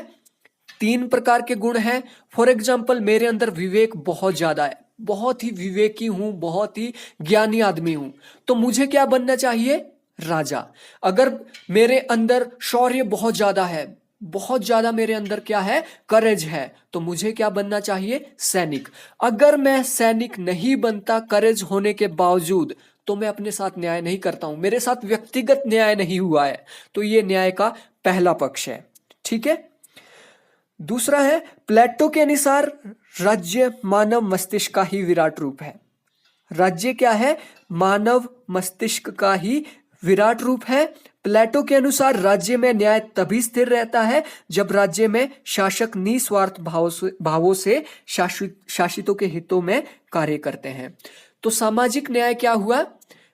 3 प्रकार के गुण हैं। फॉर एग्जाम्पल मेरे अंदर विवेक बहुत ज्यादा है, बहुत ही विवेकी हूं, बहुत ही ज्ञानी आदमी हूं, तो मुझे क्या बनना चाहिए, राजा। अगर मेरे अंदर शौर्य बहुत ज्यादा है, बहुत ज्यादा मेरे अंदर क्या है, करेज है, तो मुझे क्या बनना चाहिए, सैनिक। अगर मैं सैनिक नहीं बनता करेज होने के बावजूद तो मैं अपने साथ न्याय नहीं करता हूं, मेरे साथ व्यक्तिगत न्याय नहीं हुआ है। तो ये न्याय का पहला पक्ष है। ठीक है, दूसरा है प्लेटो के अनुसार राज्य मानव मस्तिष्क का ही विराट रूप है। राज्य क्या है, मानव मस्तिष्क का ही विराट रूप है। प्लेटो के अनुसार राज्य में न्याय तभी स्थिर रहता है जब राज्य में शासक निस्वार्थ भावों से शासितों के हितों में कार्य करते हैं। तो सामाजिक न्याय क्या हुआ?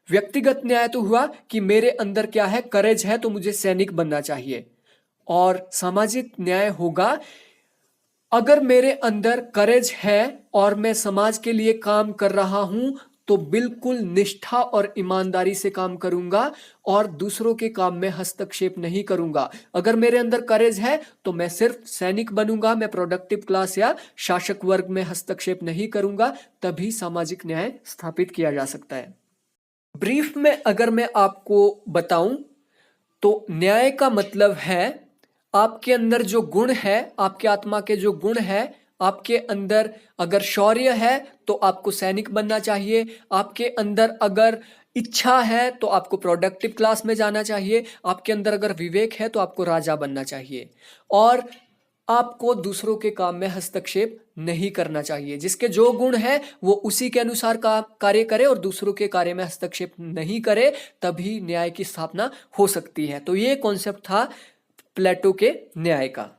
व्यक्तिगत न्याय तो हुआ कि मेरे अंदर क्या है, करेज है, तो मुझे सैनिक बनना चाहिए। और सामाजिक न्याय होगा अगर मेरे अंदर करेज है और मैं समाज के लिए काम कर रहा हूं तो बिल्कुल निष्ठा और ईमानदारी से काम करूंगा और दूसरों के काम में हस्तक्षेप नहीं करूंगा। अगर मेरे अंदर करेज है तो मैं सिर्फ सैनिक बनूंगा, मैं प्रोडक्टिव क्लास या शासक वर्ग में हस्तक्षेप नहीं करूंगा, तभी सामाजिक न्याय स्थापित किया जा सकता है। ब्रीफ में अगर मैं आपको बताऊं तो न्याय का मतलब है आपके अंदर जो गुण है, आपके आत्मा के जो गुण है, आपके अंदर अगर शौर्य है तो आपको सैनिक बनना चाहिए, आपके अंदर अगर इच्छा है तो आपको प्रोडक्टिव क्लास में जाना चाहिए, आपके अंदर अगर विवेक है तो आपको राजा बनना चाहिए, और आपको दूसरों के काम में हस्तक्षेप नहीं करना चाहिए। जिसके जो गुण है वो उसी के अनुसार कार्य करे और दूसरों के कार्य में हस्तक्षेप नहीं करे, तभी न्याय की स्थापना हो सकती है। तो ये कॉन्सेप्ट था प्लेटो के न्याय का।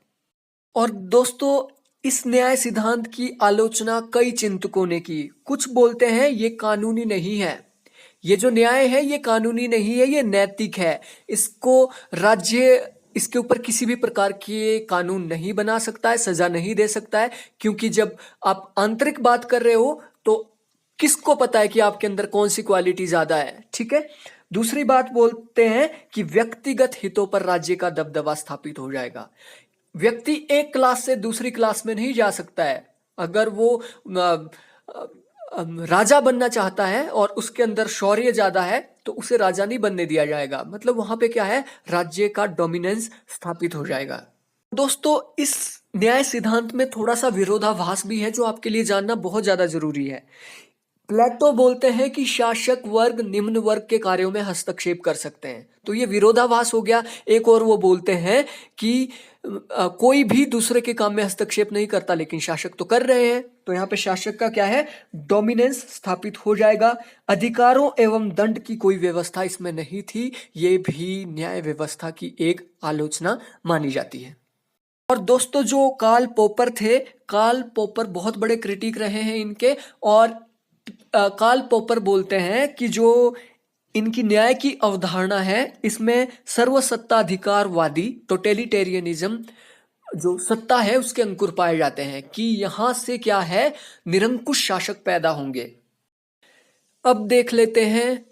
और दोस्तों, इस न्याय सिद्धांत की आलोचना कई चिंतकों ने की। कुछ बोलते हैं ये कानूनी नहीं है, ये जो न्याय है ये कानूनी नहीं है, ये नैतिक है, इसको राज्य इसके ऊपर किसी भी प्रकार के कानून नहीं बना सकता है, सजा नहीं दे सकता है, क्योंकि जब आप आंतरिक बात कर रहे हो तो किसको पता है कि आपके अंदर कौन सी क्वालिटी ज्यादा है। ठीक है। दूसरी बात बोलते हैं कि व्यक्तिगत हितों पर राज्य का दबदबा स्थापित हो जाएगा। व्यक्ति एक क्लास से दूसरी क्लास में नहीं जा सकता है। अगर वो राजा बनना चाहता है और उसके अंदर शौर्य ज्यादा है तो उसे राजा नहीं बनने दिया जाएगा। मतलब वहां पे क्या है, राज्य का डोमिनेंस स्थापित हो जाएगा। दोस्तों, इस न्याय सिद्धांत में थोड़ा सा विरोधाभास भी है जो आपके लिए जानना बहुत ज्यादा जरूरी है। प्लेटो बोलते हैं कि शासक वर्ग निम्न वर्ग के कार्यों में हस्तक्षेप कर सकते हैं, तो ये विरोधाभास हो गया। एक और वो बोलते हैं कि कोई भी दूसरे के काम में हस्तक्षेप नहीं करता, लेकिन शासक तो कर रहे हैं। तो यहाँ पे शासक का क्या है, डोमिनेंस स्थापित हो जाएगा। अधिकारों एवं दंड की कोई व्यवस्था इसमें नहीं थी, ये भी न्याय व्यवस्था की एक आलोचना मानी जाती है। और दोस्तों, जो कार्ल पॉपर थे, कार्ल पॉपर बहुत बड़े क्रिटिक रहे हैं इनके, और कार्ल पॉपर बोलते हैं कि जो इनकी न्याय की अवधारणा है इसमें सर्वसत्ताधिकारवादी टोटेलिटेरियनिज्म जो सत्ता है उसके अंकुर पाए जाते हैं, कि यहां से क्या है, निरंकुश शासक पैदा होंगे। अब देख लेते हैं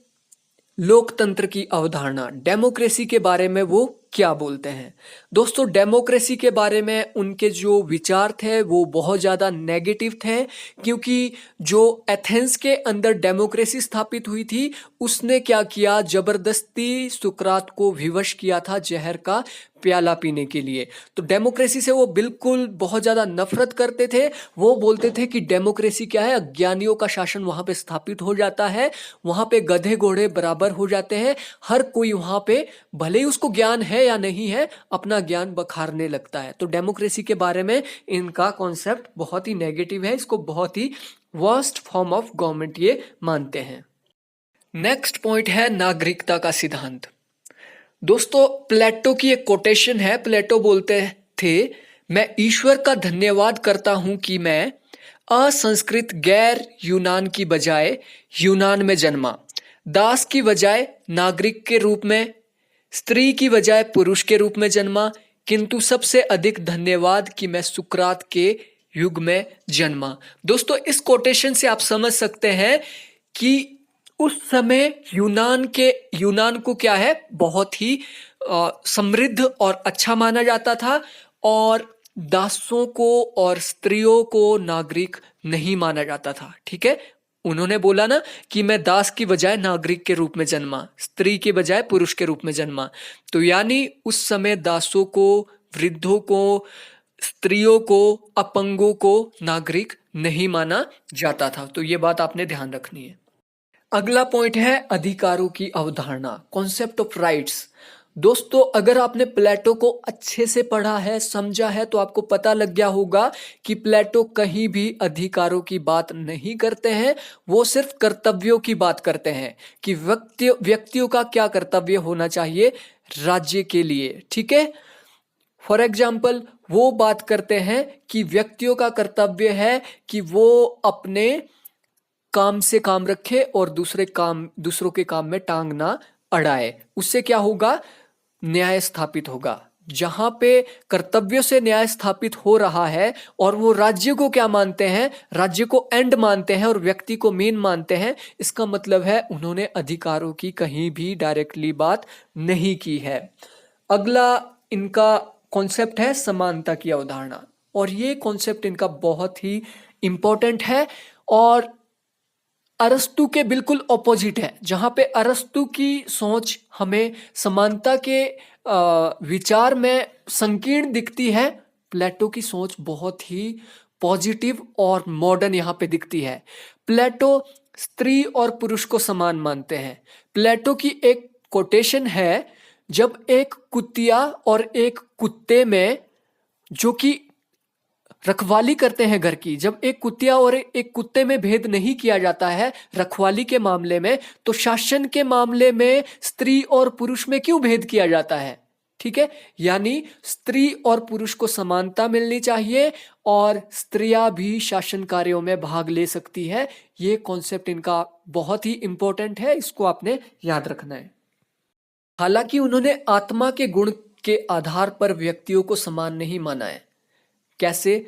लोकतंत्र की अवधारणा, डेमोक्रेसी के बारे में वो क्या बोलते हैं। दोस्तों, डेमोक्रेसी के बारे में उनके जो विचार थे वो बहुत ज़्यादा नेगेटिव थे, क्योंकि जो एथेंस के अंदर डेमोक्रेसी स्थापित हुई थी उसने क्या किया, जबरदस्ती सुकरात को विवश किया था जहर का प्याला पीने के लिए। तो डेमोक्रेसी से वो बिल्कुल बहुत ज़्यादा नफरत करते थे। वो बोलते थे कि डेमोक्रेसी क्या है, अज्ञानियों का शासन वहाँ पे स्थापित हो जाता है, वहाँ पे गधे घोड़े बराबर हो जाते हैं, हर कोई वहाँ पे भले ही उसको ज्ञान है या नहीं है अपना ज्ञान बखारने लगता है। तो डेमोक्रेसी के बारे में इनका कॉन्सेप्ट बहुत ही नेगेटिव है, इसको बहुत ही वर्स्ट फॉर्म ऑफ गवर्नमेंट ये मानते हैं। नेक्स्ट पॉइंट है नागरिकता का सिद्धांत। दोस्तों, प्लेटो की एक कोटेशन है। प्लेटो बोलते थे, मैं ईश्वर का धन्यवाद करता हूं कि मैं असंस्कृत गैर यूनान की बजाय यूनान में जन्मा, दास की बजाय नागरिक के रूप में, स्त्री की बजाय पुरुष के रूप में जन्मा, किंतु सबसे अधिक धन्यवाद कि मैं सुकरात के युग में जन्मा। दोस्तों, इस कोटेशन से आप समझ सकते हैं कि उस समय यूनान को क्या है, बहुत ही समृद्ध और अच्छा माना जाता था, और दासों को और स्त्रियों को नागरिक नहीं माना जाता था। ठीक है, उन्होंने बोला ना कि मैं दास की बजाय नागरिक के रूप में जन्मा, स्त्री के बजाय पुरुष के रूप में जन्मा। तो यानी उस समय दासों को, वृद्धों को, स्त्रियों को, अपंगों को नागरिक नहीं माना जाता था। तो ये बात आपने ध्यान रखनी है। अगला पॉइंट है अधिकारों की अवधारणा, कॉन्सेप्ट ऑफ राइट्स। दोस्तों, अगर आपने प्लेटो को अच्छे से पढ़ा है, समझा है, तो आपको पता लग गया होगा कि प्लेटो कहीं भी अधिकारों की बात नहीं करते हैं। वो सिर्फ कर्तव्यों की बात करते हैं कि व्यक्तियों का क्या कर्तव्य होना चाहिए राज्य के लिए। ठीक है। फॉर एग्जाम्पल, वो बात करते हैं कि व्यक्तियों का कर्तव्य है कि वो अपने काम से काम रखे और दूसरों के काम में टांग ना अड़ाए। उससे क्या होगा? न्याय स्थापित होगा। जहां पे कर्तव्यों से न्याय स्थापित हो रहा है और वो राज्य को क्या मानते हैं? राज्य को एंड मानते हैं और व्यक्ति को मेन मानते हैं। इसका मतलब है उन्होंने अधिकारों की कहीं भी डायरेक्टली बात नहीं की है। अगला इनका कॉन्सेप्ट है समानता की अवधारणा, और ये कॉन्सेप्ट इनका बहुत ही इंपॉर्टेंट है और अरस्तु के बिल्कुल ऑपोजिट है। जहां पे अरस्तु की सोच हमें समानता के विचार में संकीर्ण दिखती है, प्लेटो की सोच बहुत ही पॉजिटिव और मॉडर्न यहां पे दिखती है। प्लेटो स्त्री और पुरुष को समान मानते हैं। प्लेटो की एक कोटेशन है, जब एक कुतिया और एक कुत्ते में, जो कि रखवाली करते हैं घर की, जब एक कुतिया और एक कुत्ते में भेद नहीं किया जाता है रखवाली के मामले में, तो शासन के मामले में स्त्री और पुरुष में क्यों भेद किया जाता है? ठीक है। यानी स्त्री और पुरुष को समानता मिलनी चाहिए और स्त्रियां भी शासन कार्यों में भाग ले सकती है। ये कॉन्सेप्ट इनका बहुत ही इंपॉर्टेंट है, इसको आपने याद रखना है। हालांकि उन्होंने आत्मा के गुण के आधार पर व्यक्तियों को समान नहीं माना है। कैसे?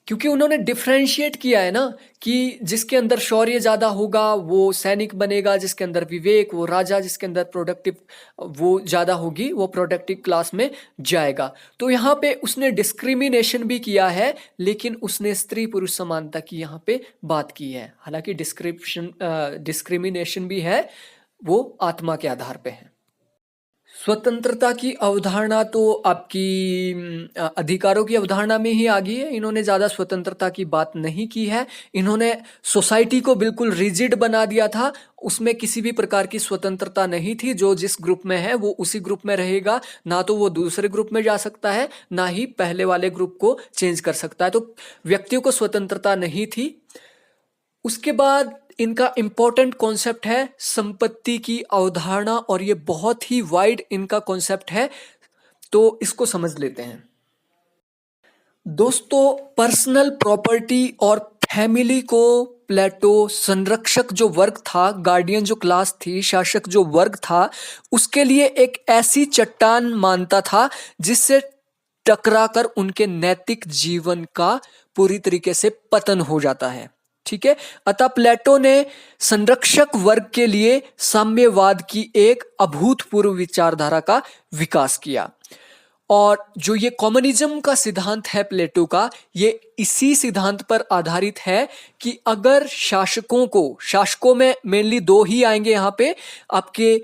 क्योंकि उन्होंने डिफरेंशिएट किया है ना, कि जिसके अंदर शौर्य ज्यादा होगा वो सैनिक बनेगा, जिसके अंदर विवेक वो राजा, जिसके अंदर प्रोडक्टिव वो ज्यादा होगी वो प्रोडक्टिव क्लास में जाएगा। तो यहाँ पे उसने डिस्क्रिमिनेशन भी किया है, लेकिन उसने स्त्री पुरुष समानता की यहाँ पे बात की है। हालांकि डिस्क्रिमिनेशन भी है, वो आत्मा के आधार पे है। स्वतंत्रता की अवधारणा तो आपकी अधिकारों की अवधारणा में ही आ गई है। इन्होंने ज्यादा स्वतंत्रता की बात नहीं की है। इन्होंने सोसाइटी को बिल्कुल रिजिड बना दिया था, उसमें किसी भी प्रकार की स्वतंत्रता नहीं थी। जो जिस ग्रुप में है वो उसी ग्रुप में रहेगा, ना तो वो दूसरे ग्रुप में जा सकता है, ना ही पहले वाले ग्रुप को चेंज कर सकता है। तो व्यक्तियों को स्वतंत्रता नहीं थी। उसके बाद इनका इंपॉर्टेंट कॉन्सेप्ट है संपत्ति की अवधारणा, और ये बहुत ही वाइड इनका कॉन्सेप्ट है, तो इसको समझ लेते हैं। दोस्तों, पर्सनल प्रॉपर्टी और फैमिली को प्लेटो संरक्षक जो वर्ग था, गार्डियन जो क्लास थी, शासक जो वर्ग था, उसके लिए एक ऐसी चट्टान मानता था जिससे टकराकर उनके नैतिक जीवन का पूरी तरीके से पतन हो जाता है। ठीक है। अतः प्लेटो ने संरक्षक वर्ग के लिए साम्यवाद की एक अभूतपूर्व विचारधारा का विकास किया। और जो ये कम्युनिज्म का सिद्धांत है प्लेटो का, ये इसी सिद्धांत पर आधारित है कि अगर शासकों में मेनली दो ही आएंगे यहाँ पे, आपके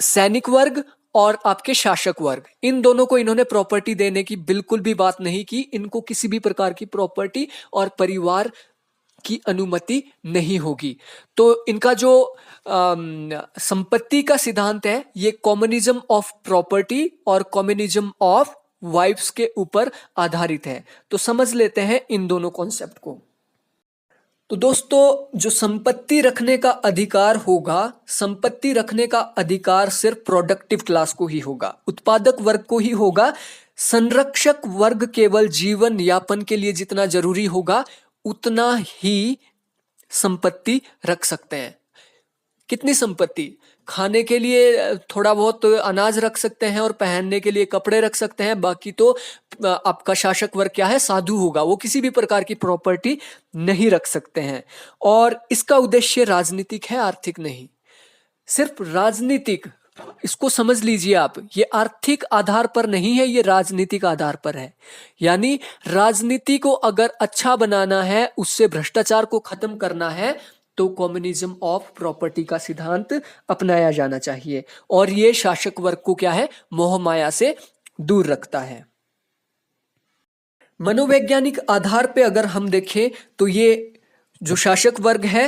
सैनिक वर्ग और आपके शासक वर्ग, इन दोनों को इन्होंने प्रॉपर्टी देने की बिल्कुल भी बात नहीं की। इनको किसी भी प्रकार की प्रॉपर्टी और परिवार की अनुमति नहीं होगी। तो इनका जो संपत्ति का सिद्धांत है, ये कम्युनिज्म ऑफ प्रॉपर्टी और कम्युनिज्म ऑफ वाइफ्स के ऊपर आधारित है। तो समझ लेते हैं इन दोनों कॉन्सेप्ट को। तो दोस्तों, जो संपत्ति रखने का अधिकार होगा, संपत्ति रखने का अधिकार सिर्फ प्रोडक्टिव क्लास को ही होगा, उत्पादक वर्ग को ही होगा। संरक्षक वर्ग केवल जीवन यापन के लिए जितना जरूरी होगा उतना ही संपत्ति रख सकते हैं। कितनी संपत्ति? खाने के लिए थोड़ा बहुत अनाज रख सकते हैं और पहनने के लिए कपड़े रख सकते हैं। बाकी तो आपका शासक वर्ग क्या है? साधु होगा, वो किसी भी प्रकार की प्रॉपर्टी नहीं रख सकते हैं। और इसका उद्देश्य राजनीतिक है, आर्थिक नहीं। सिर्फ राजनीतिक, इसको समझ लीजिए आप, ये आर्थिक आधार पर नहीं है, ये राजनीतिक आधार पर है। यानी राजनीति को अगर अच्छा बनाना है, उससे भ्रष्टाचार को खत्म करना है, तो कम्युनिज्म ऑफ प्रॉपर्टी का सिद्धांत अपनाया जाना चाहिए। और ये शासक वर्ग को क्या है? मोह माया से दूर रखता है। मनोवैज्ञानिक आधार पे अगर हम देखें तो ये जो शासक वर्ग है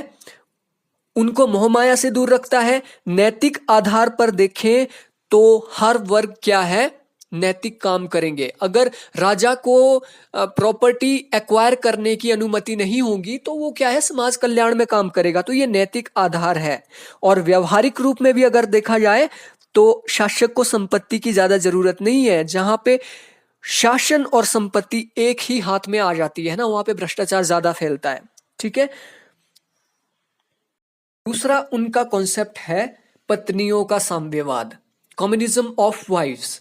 उनको मोहमाया से दूर रखता है। नैतिक आधार पर देखें तो हर वर्ग क्या है, नैतिक काम करेंगे। अगर राजा को प्रॉपर्टी एक्वायर करने की अनुमति नहीं होगी तो वो क्या है, समाज कल्याण में काम करेगा। तो ये नैतिक आधार है। और व्यवहारिक रूप में भी अगर देखा जाए तो शासक को संपत्ति की ज्यादा जरूरत नहीं है। जहां पे शासन और संपत्ति एक ही हाथ में आ जाती है ना, वहां पे भ्रष्टाचार ज्यादा फैलता है। ठीक है। दूसरा उनका कॉन्सेप्ट है पत्नियों का साम्यवाद, कम्युनिज्म ऑफ वाइफ्स।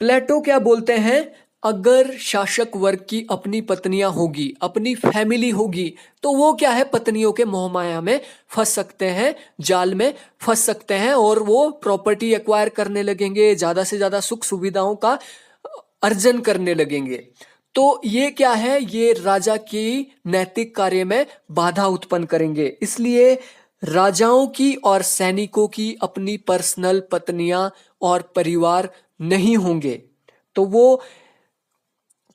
प्लेटो क्या बोलते हैं, अगर शासक वर्ग की अपनी पत्नियां होगी, अपनी फैमिली होगी, तो वो क्या है, पत्नियों के मोहमाया में फंस सकते हैं, जाल में फंस सकते हैं और वो प्रॉपर्टी एक्वायर करने लगेंगे, ज्यादा से ज्यादा सुख सुविधाओं का अर्जन करने लगेंगे। तो ये क्या है, ये राजा की नैतिक कार्य में बाधा उत्पन्न करेंगे। इसलिए राजाओं की और सैनिकों की अपनी पर्सनल पत्नियां और परिवार नहीं होंगे। तो वो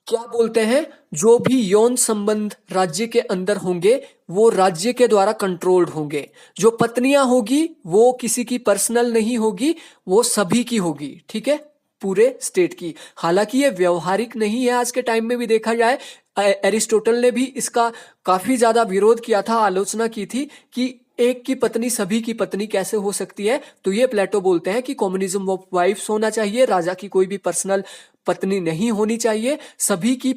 क्या बोलते हैं, जो भी यौन संबंध राज्य के अंदर होंगे वो राज्य के द्वारा कंट्रोल्ड होंगे। जो पत्नियां होगी वो किसी की पर्सनल नहीं होगी, वो सभी की होगी। ठीक है, पूरे स्टेट की। हालांकि ये व्यवहारिक नहीं है, आज के टाइम में भी देखा जाए। एरिस्टोटल ने भी इसका काफी ज्यादा विरोध किया था, आलोचना की थी कि एक की पत्नी सभी की पत्नी कैसे हो सकती है। तो ये प्लेटो बोलते हैं कि कम्युनिज्म ऑफ वाइफ्स होना चाहिए, राजा की कोई भी पर्सनल पत्नी नहीं होनी चाहिए, सभी की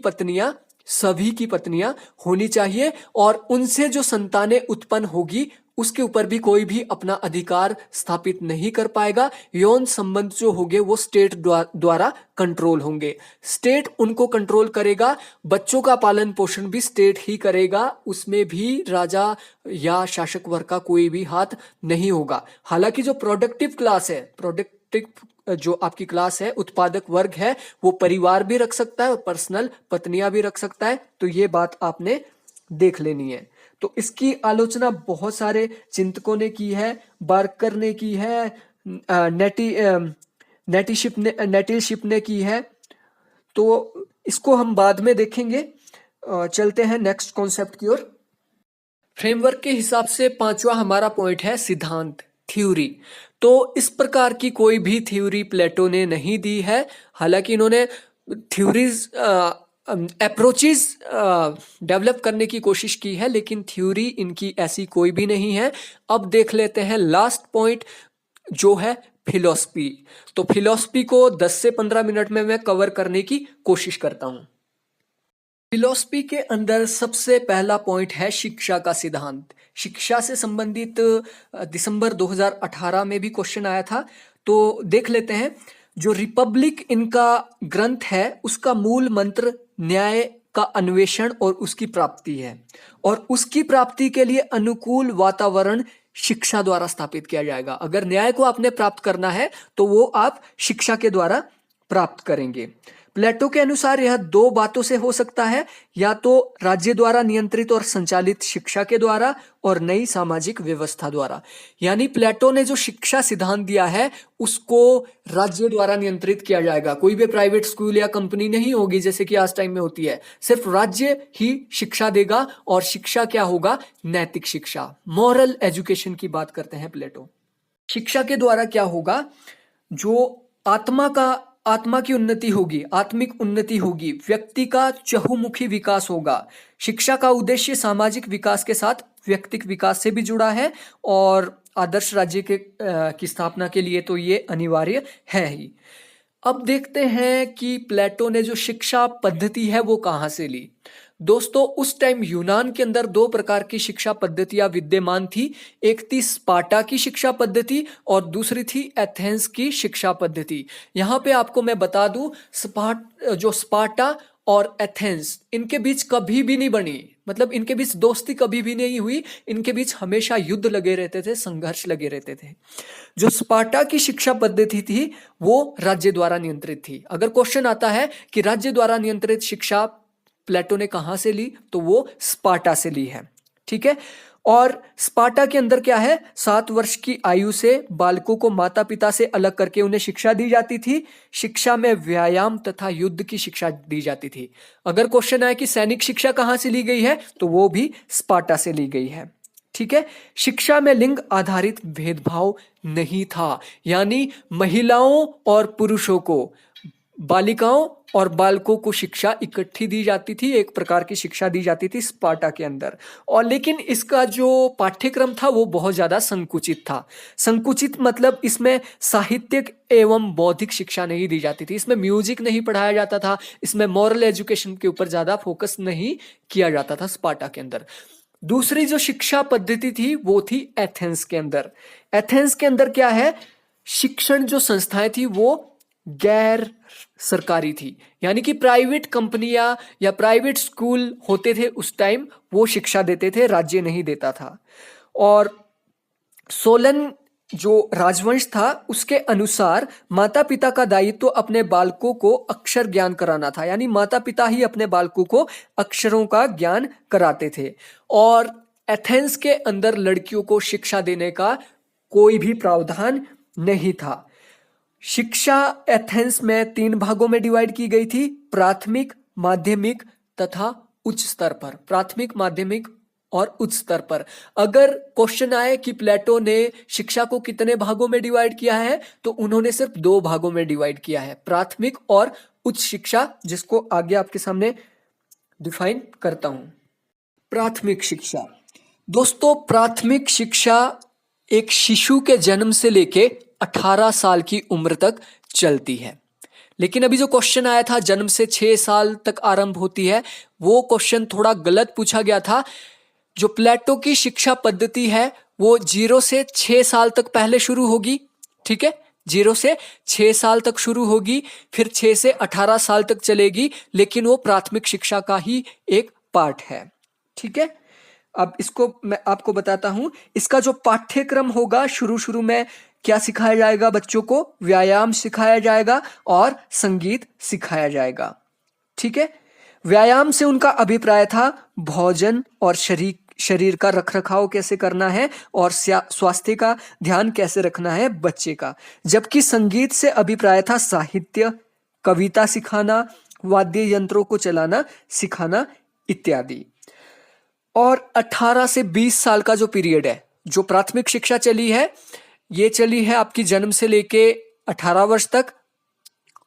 पत्नियां होनी चाहिए। और उनसे जो संतानें उत्पन्न होगी उसके ऊपर भी कोई भी अपना अधिकार स्थापित नहीं कर पाएगा। यौन संबंध जो होंगे वो स्टेट द्वारा कंट्रोल होंगे, स्टेट उनको कंट्रोल करेगा। बच्चों का पालन पोषण भी स्टेट ही करेगा, उसमें भी राजा या शासक वर्ग का कोई भी हाथ नहीं होगा। हालांकि जो प्रोडक्टिव क्लास है, जो आपकी क्लास है, उत्पादक वर्ग है, वो परिवार भी रख सकता है और पर्सनल पत्नियां भी रख सकता है। तो ये बात आपने देख लेनी है। तो इसकी आलोचना बहुत सारे चिंतकों ने की है, बार्कर ने की है, नेटिलशिप ने की है। तो इसको हम बाद में देखेंगे। चलते हैं नेक्स्ट कॉन्सेप्ट की ओर। फ्रेमवर्क के हिसाब से पांचवा हमारा पॉइंट है सिद्धांत, थ्योरी। तो इस प्रकार की कोई भी थ्योरी प्लेटो ने नहीं दी है। हालांकि इन्होंने थ्योरीज अप्रोचेस डेवलप करने की कोशिश की है, लेकिन थ्योरी इनकी ऐसी कोई भी नहीं है। अब देख लेते हैं लास्ट पॉइंट जो है फिलॉसफी। तो फिलॉसफी को 10 से 15 मिनट में मैं कवर करने की कोशिश करता हूं। फिलॉसफी के अंदर सबसे पहला पॉइंट है शिक्षा का सिद्धांत। शिक्षा से संबंधित दिसंबर 2018 में भी क्वेश्चन आया था। तो देख लेते हैं। जो रिपब्लिक इनका ग्रंथ है उसका मूल मंत्र न्याय का अन्वेषण और उसकी प्राप्ति है, और उसकी प्राप्ति के लिए अनुकूल वातावरण शिक्षा द्वारा स्थापित किया जाएगा। अगर न्याय को आपने प्राप्त करना है तो वो आप शिक्षा के द्वारा प्राप्त करेंगे। प्लेटो के अनुसार यह दो बातों से हो सकता है, या तो राज्य द्वारा नियंत्रित और संचालित शिक्षा के द्वारा और नई सामाजिक व्यवस्था द्वारा। यानी प्लेटो ने जो शिक्षा सिद्धांत दिया है उसको राज्य द्वारा नियंत्रित किया जाएगा। कोई भी प्राइवेट स्कूल या कंपनी नहीं होगी जैसे कि आज टाइम में होती है, सिर्फ राज्य ही शिक्षा देगा। और शिक्षा क्या होगा, नैतिक शिक्षा, मॉरल एजुकेशन की बात करते हैं प्लेटो। शिक्षा के द्वारा क्या होगा, जो आत्मा की उन्नति होगी, आत्मिक उन्नति होगी, व्यक्ति का चहुमुखी विकास होगा। शिक्षा का उद्देश्य सामाजिक विकास के साथ व्यक्तिक विकास से भी जुड़ा है, और आदर्श राज्य की स्थापना के लिए तो ये अनिवार्य है ही। अब देखते हैं कि प्लेटो ने जो शिक्षा पद्धति है वो कहाँ से ली। दोस्तों, उस टाइम यूनान के अंदर दो प्रकार की शिक्षा पद्धतियां विद्यमान थी। एक थी स्पार्टा की शिक्षा पद्धति और दूसरी थी एथेंस की शिक्षा पद्धति। यहाँ पे आपको मैं बता दूं, स्पार्टा और एथेंस, इनके बीच कभी भी नहीं बनी, मतलब इनके बीच दोस्ती कभी भी नहीं हुई। इनके बीच हमेशा युद्ध लगे रहते थे, संघर्ष लगे रहते थे। जो स्पार्टा की शिक्षा पद्धति थी वो राज्य द्वारा नियंत्रित थी। अगर क्वेश्चन आता है कि राज्य द्वारा नियंत्रित शिक्षा प्लेटो ने कहां से ली, तो वो स्पार्टा से ली है। ठीक है। और स्पार्टा के अंदर क्या है, 7 वर्ष की आयु से बालकों को माता पिता से अलग करके उन्हें शिक्षा दी जाती थी। शिक्षा में व्यायाम तथा युद्ध की शिक्षा दी जाती थी। अगर क्वेश्चन आए कि सैनिक शिक्षा कहां से ली गई है, तो वो भी स्पार्टा से ली गई है। ठीक है। शिक्षा में लिंग आधारित भेदभाव नहीं था, यानी महिलाओं और पुरुषों को, बालिकाओं और बालकों को शिक्षा इकट्ठी दी जाती थी, एक प्रकार की शिक्षा दी जाती थी स्पार्टा के अंदर। और लेकिन इसका जो पाठ्यक्रम था वो बहुत ज्यादा संकुचित था। संकुचित मतलब इसमें साहित्यिक एवं बौद्धिक शिक्षा नहीं दी जाती थी, इसमें म्यूजिक नहीं पढ़ाया जाता था, इसमें मॉरल एजुकेशन के ऊपर ज्यादा फोकस नहीं किया जाता था स्पार्टा के अंदर। दूसरी जो शिक्षा पद्धति थी वो थी एथेंस के अंदर। एथेंस के अंदर क्या है, शिक्षण जो संस्थाएं थी वो गैर सरकारी थी, यानी कि प्राइवेट कंपनियां या प्राइवेट स्कूल होते थे उस टाइम, वो शिक्षा देते थे, राज्य नहीं देता था। और सोलन जो राजवंश था उसके अनुसार माता पिता का दायित्व तो अपने बालकों को अक्षर ज्ञान कराना था, यानी माता पिता ही अपने बालकों को अक्षरों का ज्ञान कराते थे। और एथेंस के अंदर लड़कियों को शिक्षा देने का कोई भी प्रावधान नहीं था। शिक्षा एथेंस में 3 भागों में डिवाइड की गई थी, प्राथमिक, माध्यमिक तथा उच्च स्तर पर। प्राथमिक, माध्यमिक और उच्च स्तर पर। अगर क्वेश्चन आए कि प्लेटो ने शिक्षा को कितने भागों में डिवाइड किया है, तो उन्होंने सिर्फ 2 भागों में डिवाइड किया है, प्राथमिक और उच्च शिक्षा, जिसको आगे आपके सामने डिफाइन करता हूं। प्राथमिक शिक्षा, दोस्तों प्राथमिक शिक्षा एक शिशु के जन्म से लेके 18 साल की उम्र तक चलती है। लेकिन अभी जो क्वेश्चन आया था जन्म से 6 साल तक आरंभ होती है, वो क्वेश्चन थोड़ा गलत पूछा गया था। जो प्लेटो की शिक्षा पद्धति है वो 0 से 6 साल तक पहले शुरू होगी, ठीक है, 0 से 6 साल तक शुरू होगी, फिर 6 से 18 साल तक चलेगी, लेकिन वो प्राथमिक शिक्षा का ही एक पार्ट है, ठीक है। अब इसको मैं आपको बताता हूं, इसका जो पाठ्यक्रम होगा, शुरू में क्या सिखाया जाएगा बच्चों को, व्यायाम सिखाया जाएगा और संगीत सिखाया जाएगा, ठीक है। व्यायाम से उनका अभिप्राय था भोजन और शरीर का रखरखाव कैसे करना है और स्वास्थ्य का ध्यान कैसे रखना है बच्चे का। जबकि संगीत से अभिप्राय था साहित्य, कविता सिखाना, वाद्य यंत्रों को चलाना सिखाना इत्यादि। और 18 से 20 साल का जो पीरियड है, जो प्राथमिक शिक्षा चली है, ये चली है आपकी जन्म से लेके 18 वर्ष तक।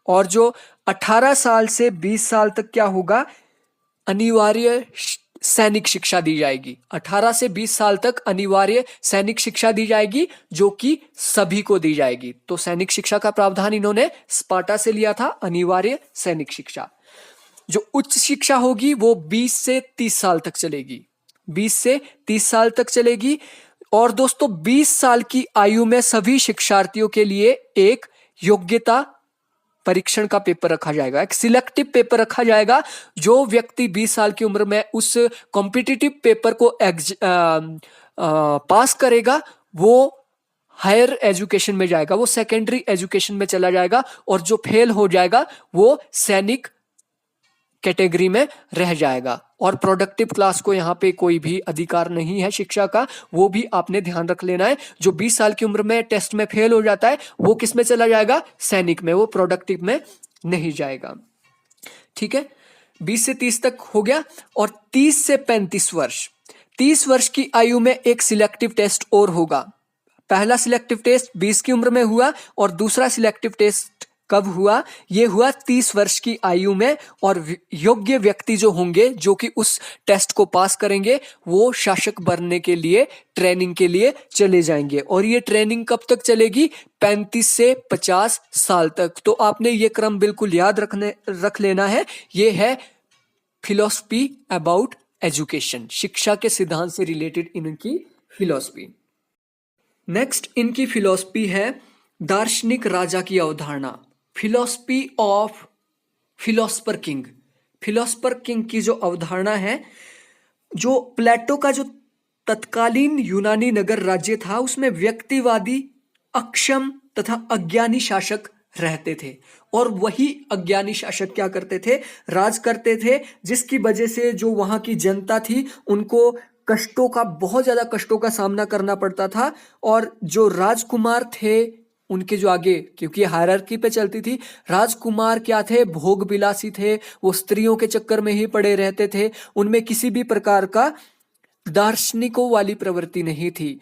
और जो 18 साल से 20 साल तक क्या होगा, अनिवार्य सैनिक शिक्षा दी जाएगी। 18 से 20 साल तक अनिवार्य सैनिक शिक्षा दी जाएगी, जो कि सभी को दी जाएगी। तो सैनिक शिक्षा का प्रावधान इन्होंने स्पार्टा से लिया था, अनिवार्य सैनिक शिक्षा। जो उच्च शिक्षा होगी वो 20 से 30 साल तक चलेगी, 20 से 30 साल तक चलेगी। और दोस्तों 20 साल की आयु में सभी शिक्षार्थियों के लिए एक योग्यता परीक्षण का पेपर रखा जाएगा, एक सिलेक्टिव पेपर रखा जाएगा। जो व्यक्ति 20 साल की उम्र में उस कॉम्पिटिटिव पेपर को पास करेगा वो हायर एजुकेशन में जाएगा, वो सेकेंडरी एजुकेशन में चला जाएगा। और जो फेल हो जाएगा वो सैनिक कैटेगरी में रह जाएगा। और प्रोडक्टिव क्लास को यहाँ पे कोई भी अधिकार नहीं है शिक्षा का, वो भी आपने ध्यान रख लेना है। जो 20 साल की उम्र में टेस्ट में फेल हो जाता है वो किस में चला जाएगा, सैनिक में, वो प्रोडक्टिव में नहीं जाएगा, ठीक है। 20 से 30 तक हो गया। और 30 से 35 वर्ष, 30 वर्ष की आयु में एक सिलेक्टिव टेस्ट और होगा। पहला सिलेक्टिव टेस्ट 20 की उम्र में हुआ और दूसरा सिलेक्टिव टेस्ट कब हुआ, ये हुआ 30 वर्ष की आयु में। और योग्य व्यक्ति जो होंगे, जो कि उस टेस्ट को पास करेंगे, वो शासक बनने के लिए ट्रेनिंग के लिए चले जाएंगे। और ये ट्रेनिंग कब तक चलेगी, 35 से 50 साल तक। तो आपने ये क्रम बिल्कुल याद रख लेना है। ये है फिलॉसफी अबाउट एजुकेशन, शिक्षा के सिद्धांत से रिलेटेड इनकी फिलॉसफी। नेक्स्ट इनकी फिलॉसफी है दार्शनिक राजा की अवधारणा, philosophy of philosopher king. Philosopher king की जो अवधारणा है, जो प्लेटो का जो तत्कालीन यूनानी नगर राज्य था उसमें व्यक्तिवादी, अक्षम तथा अज्ञानी शासक रहते थे। और वही अज्ञानी शासक क्या करते थे, राज करते थे, जिसकी वजह से जो वहां की जनता थी उनको कष्टों का, बहुत ज्यादा कष्टों का सामना करना पड़ता था। और जो राजकुमार थे उनके जो आगे, क्योंकि हायरार्की पे चलती थी, राजकुमार क्या थे, भोग विलासी थे, वो स्त्रियों के चक्कर में ही पड़े रहते थे, उनमें किसी भी प्रकार का दार्शनिकों वाली प्रवृत्ति नहीं थी।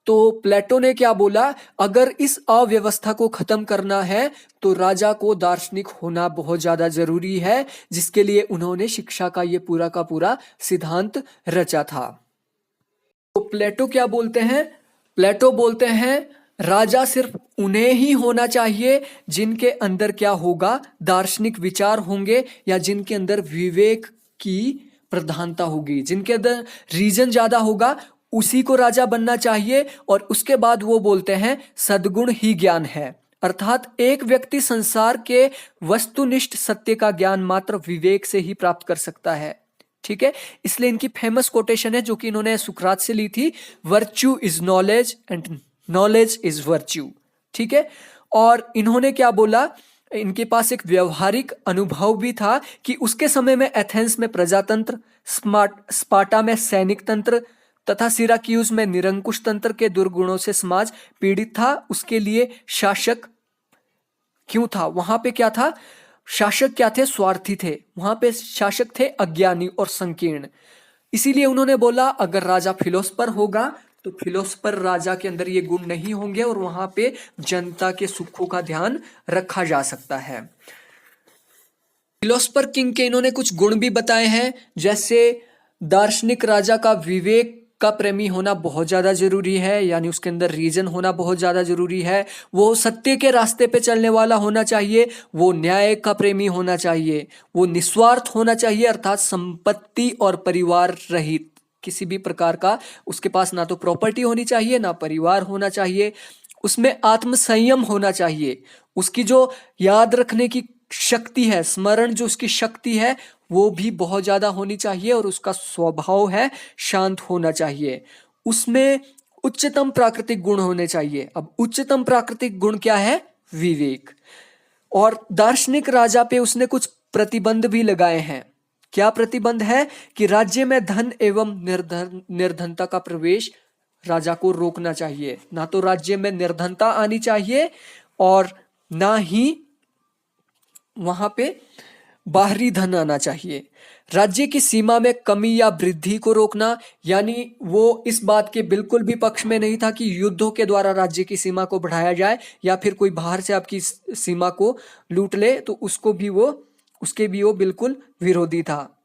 तो प्लेटो ने क्या बोला, अगर इस अव्यवस्था को खत्म करना है तो राजा को दार्शनिक होना बहुत ज्यादा जरूरी है, जिसके लिए उन्होंने शिक्षा का ये पूरा का पूरा सिद्धांत रचा था। तो प्लेटो क्या बोलते हैं? प्लेटो बोलते हैं राजा सिर्फ उन्हें ही होना चाहिए जिनके अंदर क्या होगा, दार्शनिक विचार होंगे, या जिनके अंदर विवेक की प्रधानता होगी, जिनके अंदर रीजन ज्यादा होगा, उसी को राजा बनना चाहिए। और उसके बाद वो बोलते हैं सद्गुण ही ज्ञान है, अर्थात एक व्यक्ति संसार के वस्तुनिष्ठ सत्य का ज्ञान मात्र विवेक से ही प्राप्त कर सकता है। ठीक है, इसलिए इनकी फेमस कोटेशन है जो कि इन्होंने सुकरात से ली थी, virtue is knowledge and knowledge is virtue. ठीक है, और इन्होंने क्या बोला, इनके पास एक व्यवहारिक अनुभव भी था कि उसके समय में एथेंस में प्रजातंत्र, स्पार्टा में सैनिक तंत्र तथा सिराक्यूज में निरंकुश तंत्र के दुर्गुणों से समाज पीड़ित था। उसके लिए शासक क्यों था? वहां पे क्या था? शासक क्या थे? स्वार्थी थे। वहां पे शासक थे अज्ञानी और संकीर्ण। इसीलिए उन्होंने बोला अगर राजा फिलोसफर होगा तो फिलोसफर राजा के अंदर ये गुण नहीं होंगे और वहां पे जनता के सुखों का ध्यान रखा जा सकता है। फिलोसफर किंग के इन्होंने कुछ गुण भी बताए हैं, जैसे दार्शनिक राजा का विवेक का प्रेमी होना बहुत ज्यादा जरूरी है, यानी उसके अंदर रीजन होना बहुत ज्यादा जरूरी है। वो सत्य के रास्ते पे चलने वाला होना चाहिए, वो न्याय का प्रेमी होना चाहिए, वो निस्वार्थ होना चाहिए, अर्थात संपत्ति और परिवार रहित किसी भी प्रकार का उसके पास ना तो प्रॉपर्टी होनी चाहिए ना परिवार होना चाहिए। उसमें आत्मसंयम होना चाहिए, उसकी जो याद रखने की शक्ति है, स्मरण जो उसकी शक्ति है वो भी बहुत ज्यादा होनी चाहिए, और उसका स्वभाव है शांत होना चाहिए। उसमें उच्चतम प्राकृतिक गुण होने चाहिए। अब उच्चतम प्राकृतिक गुण क्या है? विवेक। और दार्शनिक राजा पे उसने कुछ प्रतिबंध भी लगाए हैं। क्या प्रतिबंध है? कि राज्य में धन एवं निर्धनता का प्रवेश राजा को रोकना चाहिए। ना तो राज्य में निर्धनता आनी चाहिए और ना ही वहां पे बाहरी धन आना चाहिए। राज्य की सीमा में कमी या वृद्धि को रोकना, यानी वो इस बात के बिल्कुल भी पक्ष में नहीं था कि युद्धों के द्वारा राज्य की सीमा को बढ़ाया जाए, या फिर कोई बाहर से आपकी सीमा को लूट ले तो उसके भी वो बिल्कुल विरोधी था।